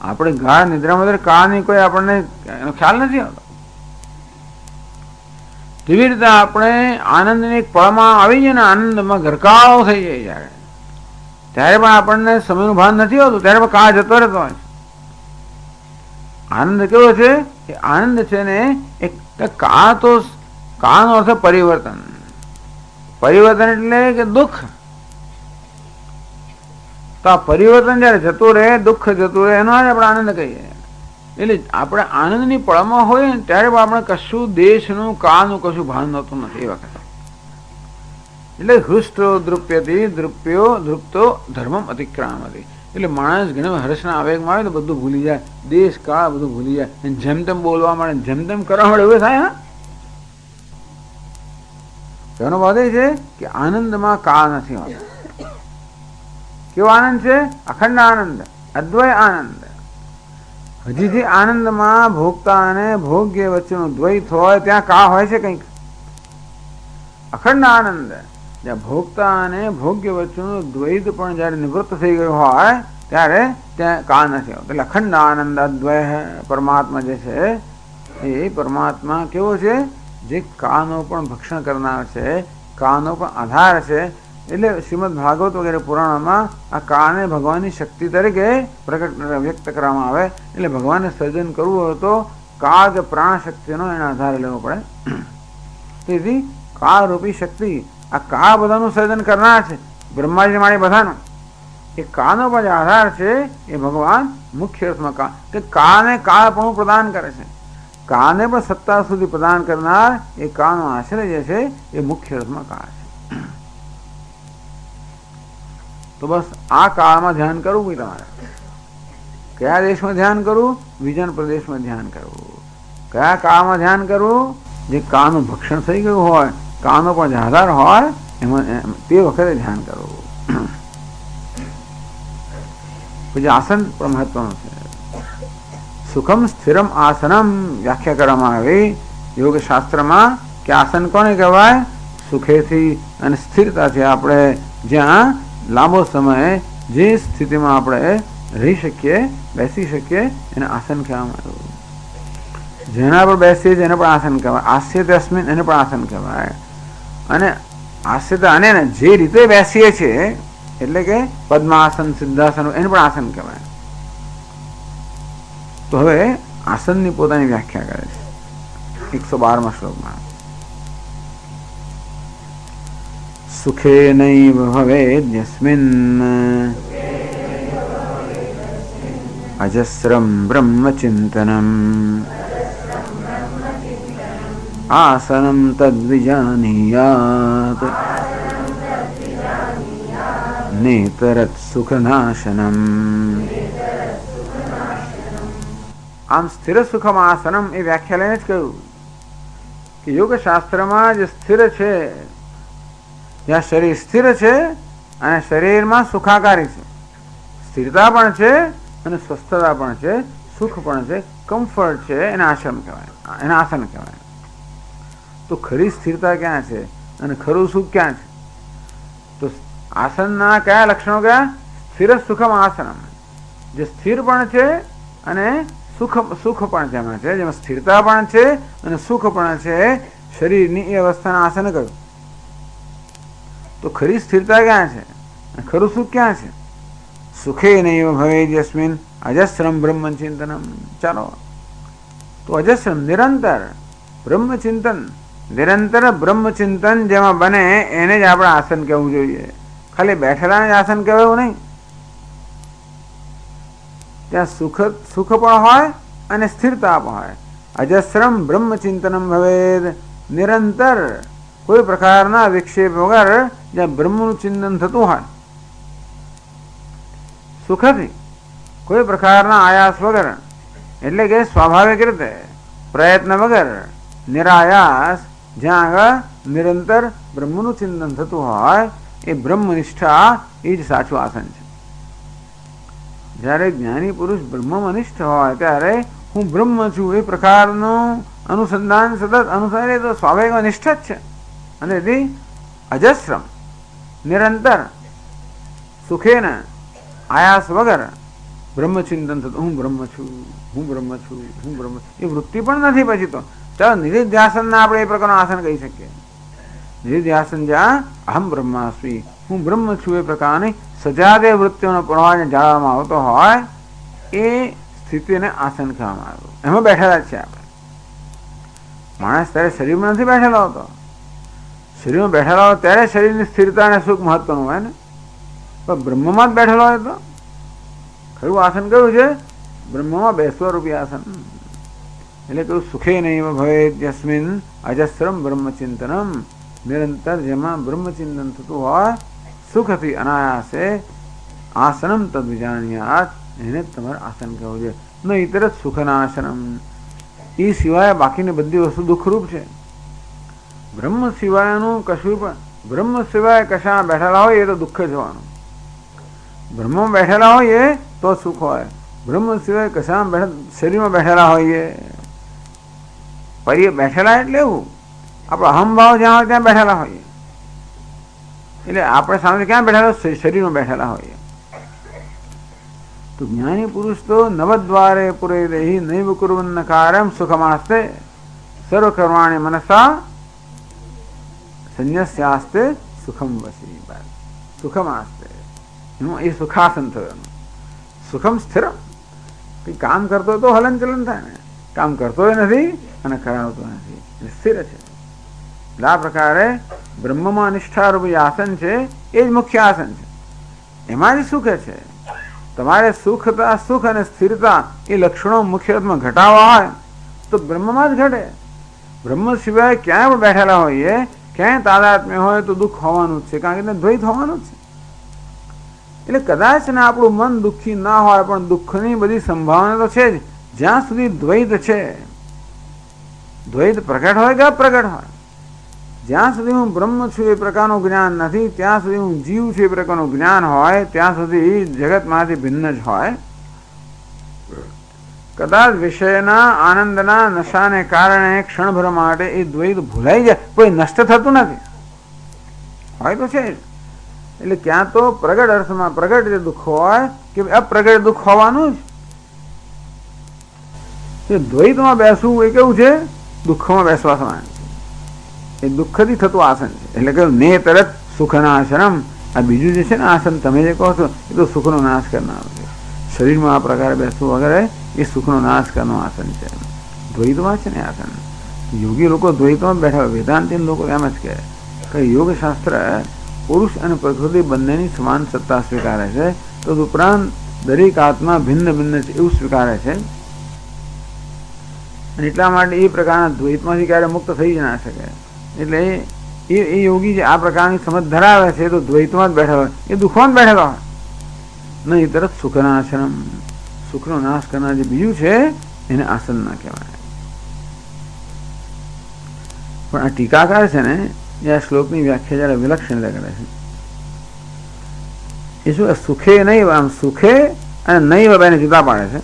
આપણે ગાઢ નિદ્રામાં અંદર કાળની કોઈ આપણને એનો ખ્યાલ નથી આવતો. તેવી રીતે આપણે આનંદની એક પળમાં આવી જાય ને, આનંદમાં ગરકાવ થઈ જાય જ્યારે, ત્યારે પણ આપણને સમયનું ભાન નથી હોતું, ત્યારે પણ કાળ જતો રહેતો હોય છે. આનંદ કેવો છે? એ આનંદ છે ને એક કાળ, તો કાળનો અર્થ પરિવર્તન. પરિવર્તન એટલે કે દુઃખ. તો આ પરિવર્તન જયારે જતું રહે, દુઃખ જતું રહે, એનો જ આપણે આનંદ કહીએ. એટલે આપણે આનંદની પળમાં હોય ને ત્યારે આપણે કશું દેશનું કાળનું કશું ભાન નહોતું નથી એ વખતે. એટલે હૃષ્ટો દ્રુપ્યથી દ્રુપ્યો દ્રુપ્તો ધર્મમ અતિક્રામતી. એટલે માણસ ઘણા હર્ષના આવેગમાં આવે તો બધું ભૂલી જાય, દેશ કાળ બધું ભૂલી જાય, જેમ તેમ બોલવા મળે, જેમ તેમ કરવા મળે, એવું થાય. હા, તેનો વાત એ છે કે આનંદમાં કાળ નથી હોતો. કેવો આનંદ છે? અખંડ આનંદ, અદ્વય આનંદ. હજી જે આનંદમાં ભોગતા અને ભોગ્ય વચ્ચેનું દ્વૈત હોય ત્યાં કાળ હોય છે કંઈક. અખંડ આનંદ જ્યાં ભોગતા અને ભોગ્ય વચ્ચેનું દ્વૈત પણ જયારે નિવૃત્ત થઈ ગયું હોય ત્યારે ત્યાં કાળ નથી હોતો. એટલે અખંડ આનંદ અદ્વય પરમાત્મા જે છે એ પરમાત્મા કેવો છે? જે કાળનો પણ ભક્ષણ કરનાર છે, કાળનો પણ આધાર છે. એટલે શ્રીમદ ભાગવત વગેરે પુરાણોમાં આ કાળને ભગવાનની શક્તિ તરીકે પ્રકટ વ્યક્ત કરવામાં આવે. એટલે ભગવાનને સર્જન કરવું હોય તો કાળ કે પ્રાણ શક્તિનો એના આધારે લેવો પડે. તેથી કાળરૂપી શક્તિ, આ કાળ બધાનું સર્જન કરનાર છે, બ્રહ્માજી માળી બધાનું. એ કાળનો પણ આધાર છે એ ભગવાન મુખ્ય અર્થમાં કાળ, કે કાળને કાળપણું પ્રદાન કરે છે. કાળને પણ સત્તા સુધી પ્રદાન કરનાર એ કાળનો આશ્રય જે છે એ મુખ્ય અર્થમાં કાળ છે. તો બસ આ કાળમાં ધ્યાન કરવું ભાઈ તમારે. કયા દેશમાં ધ્યાન કરવું? વિજન પ્રદેશમાં ધ્યાન કરવું. કયા કાળમાં ધ્યાન કરવું? જે કાળનું ભક્ષણ થઈ ગયું હોય, કાળનો પણ આધાર હોય એમાં તે વખતે ધ્યાન કરવું. પછી આસન પણ મહત્વનું છે. સુખમ સ્થિરમ આસનમ વ્યાખ્યા કરવામાં આવી યોગ શાસ્ત્રમાં કે આસન કોને કહેવાય? સુખેથી અને સ્થિરતાથી આપણે જ્યાં લાંબો સમય જે સ્થિતિમાં આપણે રહી શકીએ, બેસી શકીએ એને આસન કહેવામાં આવ્યું. જેના પર બેસીએ છીએ એને પણ આસન કહેવાય. આસ્યતે અસ્મિન એને પણ આસન કહેવાય. અને આસ્યતા અને જે રીતે બેસીએ છીએ એટલે કે પદ્માસન, સિદ્ધાસન એને પણ આસન કહેવાય. તો હવે આસનની પોતાની વ્યાખ્યા કરે છે 112મા શ્લોકમાં. સુખે નૈવ ભવેદ યસ્મિન અજસ્રમ બ્રહ્મચિંતનમ આસનમ તદ્વિજાનીયાત નેતરત સુખનાશનમ. આમ સ્થિર સુખમ આસનમ એ વ્યાખ્યા લઈને જ કહ્યું કે યોગ શાસ્ત્રમાં જે સ્થિર છે, જ્યાં શરીર સ્થિર છે અને શરીરમાં સુખાકારી છે, સ્થિરતા પણ છે અને સ્વસ્થતા પણ છે, સુખ પણ છે, કમ્ફર્ટ છે, એના આશ્રમ કહેવાય, એના આસન કહેવાય. તો ખરી સ્થિરતા ક્યાં છે અને ખરું સુખ ક્યાં છે? તો આસનના કયા લક્ષણો કયા? સ્થિર સુખમ આસનમ. જે સ્થિર પણ છે અને સુખ પણ તેમાં છે, જેમાં સ્થિરતા પણ છે અને સુખ પણ છે, શરીરની એ અવસ્થાના આસન કહ્યું. તો ખરી સ્થિરતા ક્યાં છે અને ખરું સુખ ક્યાં છે? સુખે નૈવ ભવેદ યસ્મિન અજસ્રમ બ્રહ્મચિંતનમ. ચાલો, તો અજસ્રમ નિરંતર બ્રહ્મચિંતન, નિરંતર બ્રહ્મચિંતન જેમાં બને એને જ આપણે આસન કહેવું જોઈએ. ખાલી બેઠેલાને જ આસન કહેવું નહીં. ત્યાં સુખ પણ હોય અને સ્થિરતા પણ હોય. અજસ્રમ બ્રહ્મચિંતનમ ભવેદ, નિરંતર કોઈ પ્રકારના વિક્ષેપ વગર જ્યાં બ્રહ્મનું ચિંતન થતું હોય, સુખથી કોઈ પ્રકારના આયાસ વગર, એટલે કે સ્વાભાવિક રીતે પ્રયત્ન વગર નિરાયાસ જ્યાં આગળ નિરંતર બ્રહ્મનું ચિંતન થતું હોય એ બ્રહ્મનિષ્ઠા એ જ સાચું આસન છે. જ્યારે જ્ઞાની પુરુષ બ્રહ્મનિષ્ઠ હોય ત્યારે હું બ્રહ્મ છું એ પ્રકારનું અનુસંધાન સતત અનુસારે તો સ્વાભાવિક નિષ્ઠ જ છે. અને એથી અજસ્રમ નિરંતર સુખેન આયાસ વગર બ્રહ્મચિંતન થતું, હું બ્રહ્મ છું, હું બ્રહ્મ છું, હું બ્રહ્મ. એ વૃત્તિ પણ નથી. પછી તો ચાલો નિધિધ્યાસનના આપણે એ પ્રકારનું આસન કહી શકીએ. નિધિધ્યાસન જ્યાં અહમ બ્રહ્માસ્મિ, હું બ્રહ્મ છું એ પ્રકારની સજાદે વૃત્તિઓનો પ્રવાહને જાળવવામાં આવતો હોય એ સ્થિતિને આસન કહેવામાં આવ્યું. એમાં બેઠેલા જ છે આપણે. માણસ ત્યારે શરીરમાં નથી બેઠેલો હોતો. શરીરમાં બેઠેલા હોય ત્યારે શરીરની સ્થિરતા અને સુખ મહત્વનું હોય ને. પણ બ્રહ્મમાં જ બેઠેલો હોય તો ખરું આસન કયું છે? બ્રહ્મમાં બેસવા રૂપી આસન. એટલે કહ્યું સુખે નૈવ ભવેત યસ્મિન અજસ્રમ બ્રહ્મચિંતનમ, નિરંતર જેમાં બ્રહ્મચિંતન થતું હોય સુખથી અનાયાસે આસનમ તદ વિજાણ્યાત, એને તમારે આસન કહેવું છે. ન ઇતર સુખનાશનમ, એ સિવાય બાકીની બધી વસ્તુ દુઃખરૂપ છે. બ્રહ્મ સિવાયનું કશું પણ, બ્રહ્મ સિવાય કશામાં બેઠેલા હોય એ તો દુઃખ જ હોવાનું. બ્રહ્મમાં બેઠેલા હોઈએ તો સુખ હોય, બ્રહ્મ સિવાય કશામાં શરીરમાં બેઠેલા હોઈએ. બેઠેલા એટલે એવું આપણો અહમભાવ જ્યાં હોય ત્યાં બેઠેલા હોઈએ. એટલે આપણે સામે ક્યાં બેઠેલા? શરીરમાં બેઠેલા હોઈએ. તો જ્ઞાની પુરુષ તો નવદ્વારે પુરે દેહી નૈવ કુર્વન્ન કાર્યમ સુખમાસ્તે સર્વકર્માણિ મનસા સંન્યસ્યાસ્તે સુખમ વસી. સુખમાસ્તે એનું એ સુખાસન થયું. સુખમ સ્થિર, કંઈ કામ કરતો તો હલન ચલન થાય ને, કામ કરતો નથી અને કરાવતો નથી, એટલે સ્થિર છે. એટલે આ પ્રકારે બ્રહ્મમાં નિષ્ઠારૂપ જે આસન છે એ જ મુખ્ય આસન છે. એમાં જ સુખ છે. તમારે સુખતા, સુખ અને સ્થિરતા એ લક્ષણો મુખ્યત્વમાં ઘટાડવા હોય તો બ્રહ્મમાં જ ઘટે. બ્રહ્મ સિવાય ક્યાંય પણ બેઠેલા હોઈએ, ક્યાંય તાદાત્મ્ય હોય તો દુઃખ હોવાનું જ છે, કારણ કે દ્વૈત હોવાનું જ છે. એટલે કદાચ ને આપણું મન દુઃખી ના હોય પણ દુઃખની બધી સંભાવના તો છે જ. જ્યાં સુધી દ્વૈત છે, દ્વૈત પ્રગટ હોય કે અપ્રગટ હોય, જ્યાં સુધી હું બ્રહ્મ છું એ પ્રકારનું જ્ઞાન નથી, ત્યાં સુધી હું જીવ છું એ પ્રકારનું જ્ઞાન હોય, ત્યાં સુધી જગતમાંથી ભિન્ન જ હોય. કદાચ વિષયના આનંદના નશાને કારણે ક્ષણભર માટે એ દ્વૈત ભૂલાઈ જાય, કોઈ નષ્ટ થતું નથી, હોય તો છે જ. એટલે ક્યાં તો પ્રગટ અર્થમાં પ્રગટ જે દુઃખ હોય કે અપ્રગટ દુઃખ હોવાનું જ. દ્વૈતમાં બેસવું એ કેવું છે? દુઃખમાં બેસવા સમાન છે. એ દુઃખથી થતું આસન છે. એટલે કે ને તરત સુખના આશ્રમ. આ બીજું જે છે ને આસન તમે જે કહો છો એ તો સુખનો નાશ કરનાર છે. શરીરમાં આ પ્રકારે બેસવું વગેરે એ સુખનો નાશ કરવાનું આસન છે. દ્વૈતમાં છે ને આસન. યોગી લોકો દ્વૈતમાં બેઠા, વેદાંતિ લોકો એમ જ કહે કે યોગશાસ્ત્ર પુરુષ અને પ્રકૃતિ બંનેની સમાન સત્તા સ્વીકારે છે, તદુપરાંત દરેક આત્મા ભિન્ન ભિન્ન છે એવું સ્વીકારે છે. અને એટલા માટે એ પ્રકારના દ્વૈતમાંથી ક્યારે મુક્ત થઈ જ ના શકે. એટલે એ યોગી જે આ પ્રકારની સમજ ધરાવે છે તો દ્વૈતમાં જ બેઠેલો હોય, એ દુઃખમાં જ બેઠેલો હોય. નહીં તરત સુખના આશ્રમ, સુખનો નાશ કરનાર જે બીજું છે એને આસન ના કહેવાય. પણ આ ટીકાકાર છે ને એ આ શ્લોકની વ્યાખ્યા જયારે વિલક્ષણ કરે છે. એ શું સુખે નહીં, આમ સુખે અને નહીં બેને જુદા પાડે છે.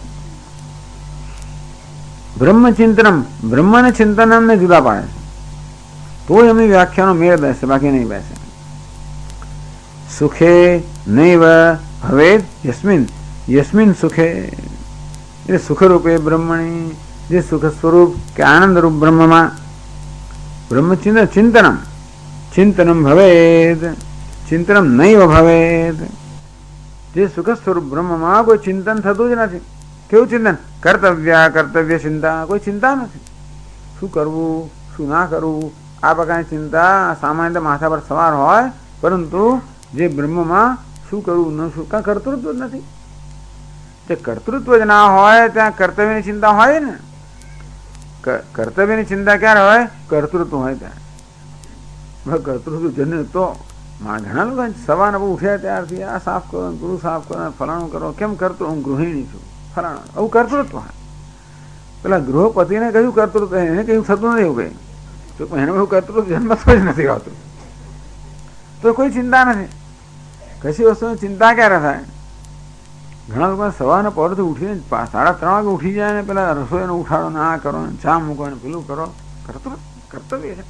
બ્રહ્મચિંતનમ, બ્રહ્મ અને ચિંતનમ ને જુદા પાડે છે. તો એમની વ્યાખ્યાનો મેળ બેસે, બાકી નહીં બેસે. સુખે નૈવ ભવેદ યસ્મિન, યસ્મિન સુખે એટલે સુખરૂપે બ્રહ્મણી, જે સુખ સ્વરૂપ કે આનંદરૂપ બ્રહ્મમાં બ્રહ્મચિંતન ચિંતનમ, ચિંતનમ ભવેદ, ચિંતનમ નૈવ ભવેદ. જે સુખ સ્વરૂપ બ્રહ્મમાં કોઈ ચિંતન થતું જ નથી. કેવું ચિંતન? કર્તવ્ય ચિંતા, કોઈ ચિંતા નથી. શું કરવું શું ના કરવું આ પ્રકારની ચિંતા સામાન્ય માથા પર સવાર હોય, પરંતુ જે બ્રહ્મમાં શું કરવું ન શું, કાં કર્તૃત્વ જ નથી. જે કર્તૃત્વ જ ના હોય ત્યાં કર્તવ્યની ચિંતા હોય ને. કર્તવ્યની ચિંતા ક્યારે હોય? કર્તૃત્વ હોય ત્યારે. કર્તૃત્વ જન્ય તો ઘણા લોકો સવારના ઉઠ્યા ત્યારથી આ સાફ કરો, ગૃહ સાફ કરો, ફલાણું કરો. કેમ કરતો? હું ગૃહિણી છું, ફલાણું. આવું કર્તૃત્વ હોય. પેલા ગૃહપતિને કયું કર્તૃત્વ? એને કયું થતું નથી એવું કઈ. તો એને એવું કર્તૃત્વ જન્મતો જ નથી આવતું. તો કોઈ ચિંતા નથી. કશી વસ્તુની ચિંતા ક્યારે થાય? ઘણા લોકો સવારના પહોરથી ઉઠીને 3:30 વાગે ઉઠી જાય ને પેલા રસોઈનો ઉઠાડો ને આ કરો ને ચા મૂકો ને પેલું કરો. કર્તવ્ય છે.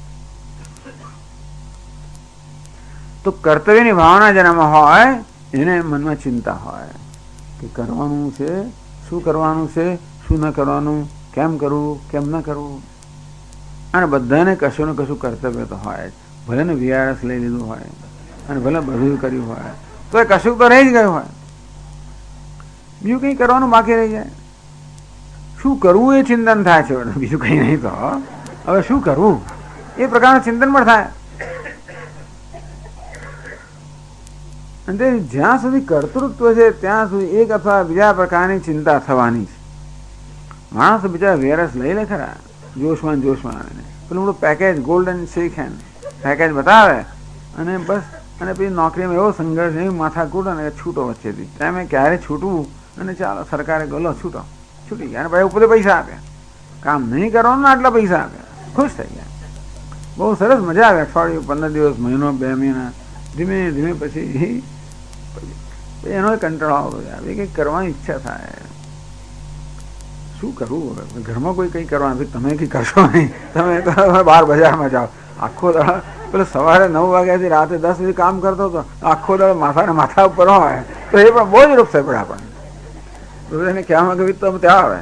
તો કર્તવ્યની ભાવના જેનામાં હોય એને મનમાં ચિંતા હોય કે કરવાનું છે, શું કરવાનું છે, શું ન કરવાનું, કેમ કરવું, કેમ ન કરવું. અને બધાને કશું ને કશું કર્તવ્ય તો હોય જ. ભલે ને VRS લઈ લીધું હોય અને ભલે બધું કર્યું હોય તો એ કશું તો રહી જ ગયું હોય. બીજું કંઈ કરવાનું બાકી રહી જાય. શું કરવું એ ચિંતન થાય છે, બીજું કંઈ નહીં. તો હવે શું કરવું એ પ્રકારનું ચિંતન પણ થાય. અને જ્યાં સુધી કર્તૃત્વ છે ત્યાં સુધી એક અથવા બીજા પ્રકારની ચિંતા થવાની છે. માણસ બિચારા વેરસ લઈ લે ખરા જોશમાં પેલું મોટું પેકેજ ગોલ્ડન શીખ પેકેજ બતાવે અને બસ, અને પછી નોકરીમાં એવો સંઘર્ષ, એવી માથાકૂટ અને છૂટો વચ્ચેથી તમે ક્યારે છૂટવું, અને ચાલો સરકારે ગયો છૂટી ગયા, અને પછી ઉપર પૈસા આપ્યા, કામ નહીં કરવાનું આટલા પૈસા આપ્યા, ખુશ થઈ ગયા, બહુ સરસ મજા આવે. અઠવાડિયું, 15 દિવસ, મહિનો, 2 મહિના, ધીમે ધીમે પછી એનો કંટાળો આવે, કંઈક કરવાની ઈચ્છા થાય. શું કરવું હવે, ઘરમાં કોઈ કંઈ કરવા નથી, તમે કંઈ કરશો નહીં, તમે તો બહાર બજારમાં જાઓ, આખો દાડો પેલો સવારે 9 વાગ્યાથી રાતે 10 સુધી કામ કરતો હતો, આખો દાડો માથા ઉપર હોય તો એ પણ બહુ જ રૂપ થાય પડે આપણને. એને કહેવામાં કે તમે ત્યાં આવે,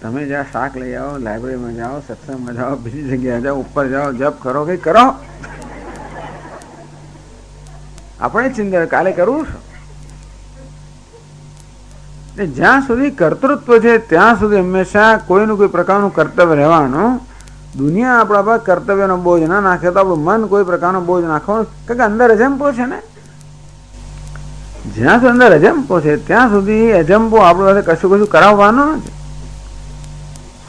તમે જ્યાં શાક લઈ આવો, લાઇબ્રેરીમાં જાઓ, સત્સંગમાં જાઓ, બીજી જગ્યાએ જાઓ, ઉપર જાઓ, જપ કરો, કંઈ કરો, આપણે ચિંતા કાલે કરવું છે. જ્યાં સુધી કર્તૃત્વ છે ત્યાં સુધી હંમેશા કોઈનું કોઈ પ્રકારનું કર્તવ્ય રહેવાનું. દુનિયા આપણા પર કર્તવ્યનો બોજ ના નાખે તો આપણું મન કોઈ પ્રકારનો બોજ નાખવાનું, કારણ કે અંદર અજંપો છે ને, જ્યાં સુધી અંદર અજંપો છે ત્યાં સુધી અજંપો આપણી પાસે કશું કરાવવાનો નથી.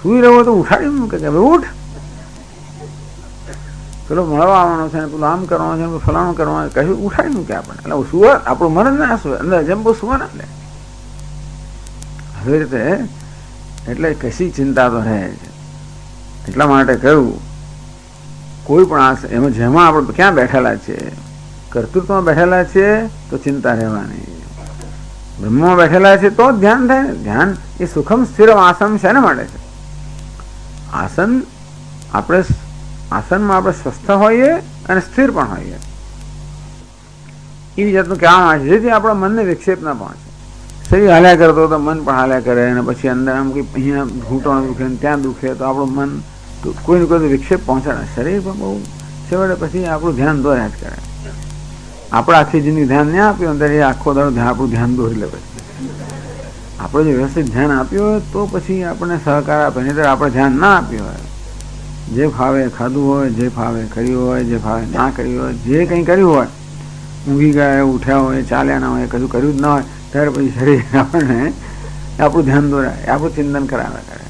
સુઈ રહ્યો તો ઉઠાડી મૂકે કે ઉઠ, પેલો મળવા આવવાનો છે, પેલું આમ કરવાનું છે, ફલાણું કરવાનું, કશું ઉઠાડી મૂકે આપણને. એટલે સુવા આપણું મન જ ના સુવે, અંદર અજંપો સુવા ના લે. આવી રીતે એટલે કશી ચિંતા તો રહે છે. એટલા માટે કહ્યું કોઈ પણ એમાં જેમાં આપણે ક્યાં બેઠેલા છીએ, કર્તૃત્વમાં બેઠેલા છીએ તો ચિંતા રહેવાની, બ્રહ્મમાં બેઠેલા છીએ તો ધ્યાન થાય ને. ધ્યાન એ સુખમ સ્થિર આસન શેના માટે છે? આસનમાં આપણે સ્વસ્થ હોઈએ અને સ્થિર પણ હોઈએ, એ જાતનું કહેવામાં આવે છે, જેથી આપણા મનને વિક્ષેપ ના પહોંચે. શરીર હાલ્યા કરતો તો મન પણ હાલ્યા કરે, અને પછી અંદર આમ કંઈ અહીંયા ઘૂંટણ દુખે ને ત્યાં દુખે તો આપણું મન કોઈને કોઈ વિક્ષેપ પહોંચાડે. શરીર પણ બહુ છેવટે પછી આપણું ધ્યાન દોર્યા જ કરે. આપણે આખી જિંદગી ધ્યાન નહીં આપ્યું ત્યારે એ આખો દાડો આપણું ધ્યાન દોરી લે. પછી આપણે જો વ્યવસ્થિત ધ્યાન આપ્યું હોય તો પછી આપણને સહકાર આપે, નહીં તો આપણે ધ્યાન ના આપ્યું હોય, જે ફાવે ખાધું હોય, જે ફાવે કર્યું હોય, જે ફાવે ના કર્યું હોય, જે કંઈ કર્યું હોય, ઊંઘી ગયા ઉઠ્યા હોય, ચાલ્યા ના હોય, કશું કર્યું જ ના હોય, ત્યારે પછી શરીર આપણને આપણું ધ્યાન દોરાય, આપણું ચિંતન કરાવ્યા કરે.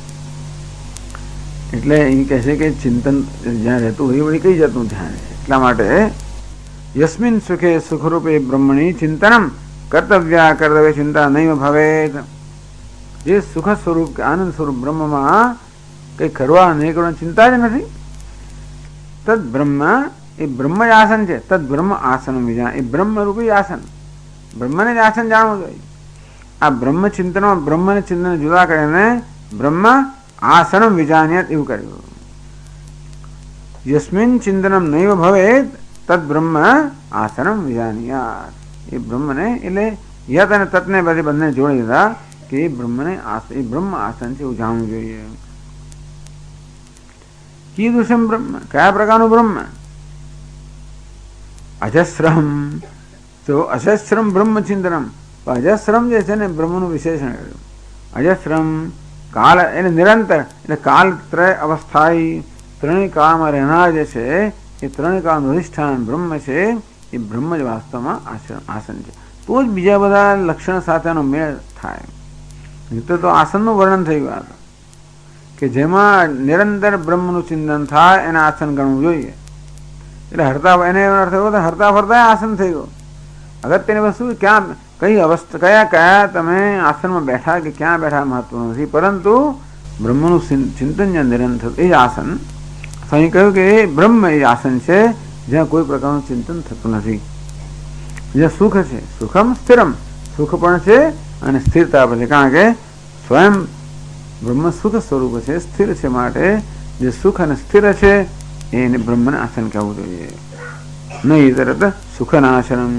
એટલે એ કહે છે કે ચિંતન જ્યાં રહેતું હોય એ વળી કઈ જાતનું ધ્યાન છે. એટલા માટે યસ્મિન સુખે સુખરૂપે બ્રહ્મણી ચિંતનમ કર્તવ્ય ચિંતા નહીં ભવેત. જે સુખ સ્વરૂપ કે આનંદ સ્વરૂપ બ્રહ્મમાં કંઈ કરવા નહીં કરવાની ચિંતા જ નથી. તદ બ્રહ્મ એ બ્રહ્મ જ આસન છે. તદ બ્રહ્મ આસન વિજાન, એ બ્રહ્મરૂપી આસન, બ્રહ્મને જ આસન જાણવું જોઈએ. આ બ્રહ્મ ચિંતનમાં બ્રહ્મને ચિંતન જુદા કરીને બ્રહ્મ આસનમ વિજાન્યત એવું કર્યું. યસ્મિન ચિંતનમ નૈવ ભવેત તદ બ્રહ્મ આસનમ વિજાન્યાત. એ બ્રહ્મને એટલે યત અને તત્ને બધી બંને જોડી દીધા કે એ બ્રહ્મને એ બ્રહ્મ આસન છે એવું જાણવું જોઈએ. કીદૃશમ બ્રહ્મ, કયા પ્રકારનું બ્રહ્મ? અજસ્રમ, તો અજસ્રમ બ્રહ્મ ચિંતનમ. અજસ્રમ જે છે ને બ્રહ્મનું વિશેષણ કર્યું. અજસ્રમ કાળ એટલે નિરંતર, એટલે કાલ ત્રય અવસ્થાઈ, ત્રણેય કાળમાં રહેનાર જે છે એ ત્રણેય કાળનું અધિષ્ઠાન બ્રહ્મ છે. એ બ્રહ્મ જ વાસ્તવમાં આસન છે. તો જ બીજા બધા લક્ષણ સાથેનો મેળ થાય. તો આસનનું વર્ણન થઈ ગયું હતું કે જેમાં નિરંતર બ્રહ્મનું ચિંતન થાય એને આસન ગણવું જોઈએ. એટલે એને અર્થ એવો હરતા ફરતા આસન થઈ ગયું. અગત્યની વસ્તુ ક્યાં કઈ અવસ્થા કયા તમે આસનમાં બેઠા કે ક્યાં બેઠા મહત્વનું નથી, પરંતુ બ્રહ્મનું ચિંતન જ્યાં નિરંતર એ જ આસન. અહીં કહ્યું કે એ બ્રહ્મ એ આસન છે જ્યાં કોઈ પ્રકારનું ચિંતન થતું નથી, જ્યાં સુખ છે, સુખમ સ્થિરમ, સુખ પણ છે અને સ્થિરતા પણ છે. કારણ કે સ્વયં બ્રહ્મ સુખ સ્વરૂપ છે, સ્થિર છે, માટે જે સુખ અને સ્થિર છે એને બ્રહ્મને આસન કહેવું જોઈએ. નહીં તરત સુખનાશનમ,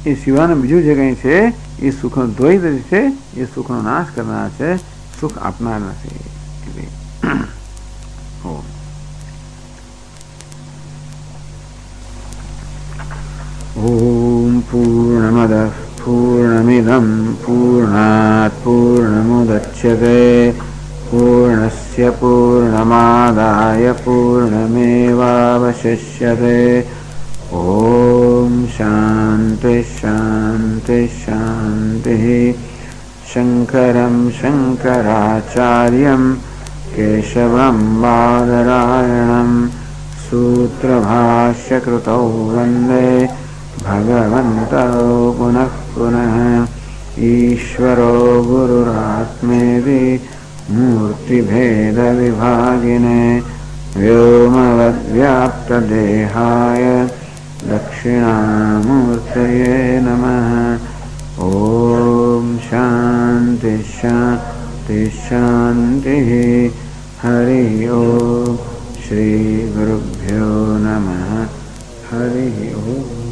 એ સિવાયનું બીજું જે કંઈ છે એ સુખનો દ્વૈત છે, એ સુખનો નાશ કરનાર છે, સુખ આપનાર નથી. ઓમ પૂર્ણમદ પૂર્ણમિદં પૂર્ણાત પૂર્ણમુદચ્યતે પૂર્ણસ્ય પૂર્ણમાદાય પૂર્ણમેવાવશિષ્યતે. ઓમ શાંતિ શાંતિ શાંતિ. शङ्करं शङ्कराचार्यं केशवं बादरायणं सूत्रभाष्यकृतौ वन्दे भगवन्तौ पुनः पुनः। ईश्वरो गुरुरात्मेति मूर्तिभेदविभागिने व्योमवद्व्याप्तदेहाय दक्षिणामूर्तये नमः। ॐ शान्ति शान्ति शान्तिः। हरि ओम्। श्रीगुरुभ्यो नमः। हरि ओम्।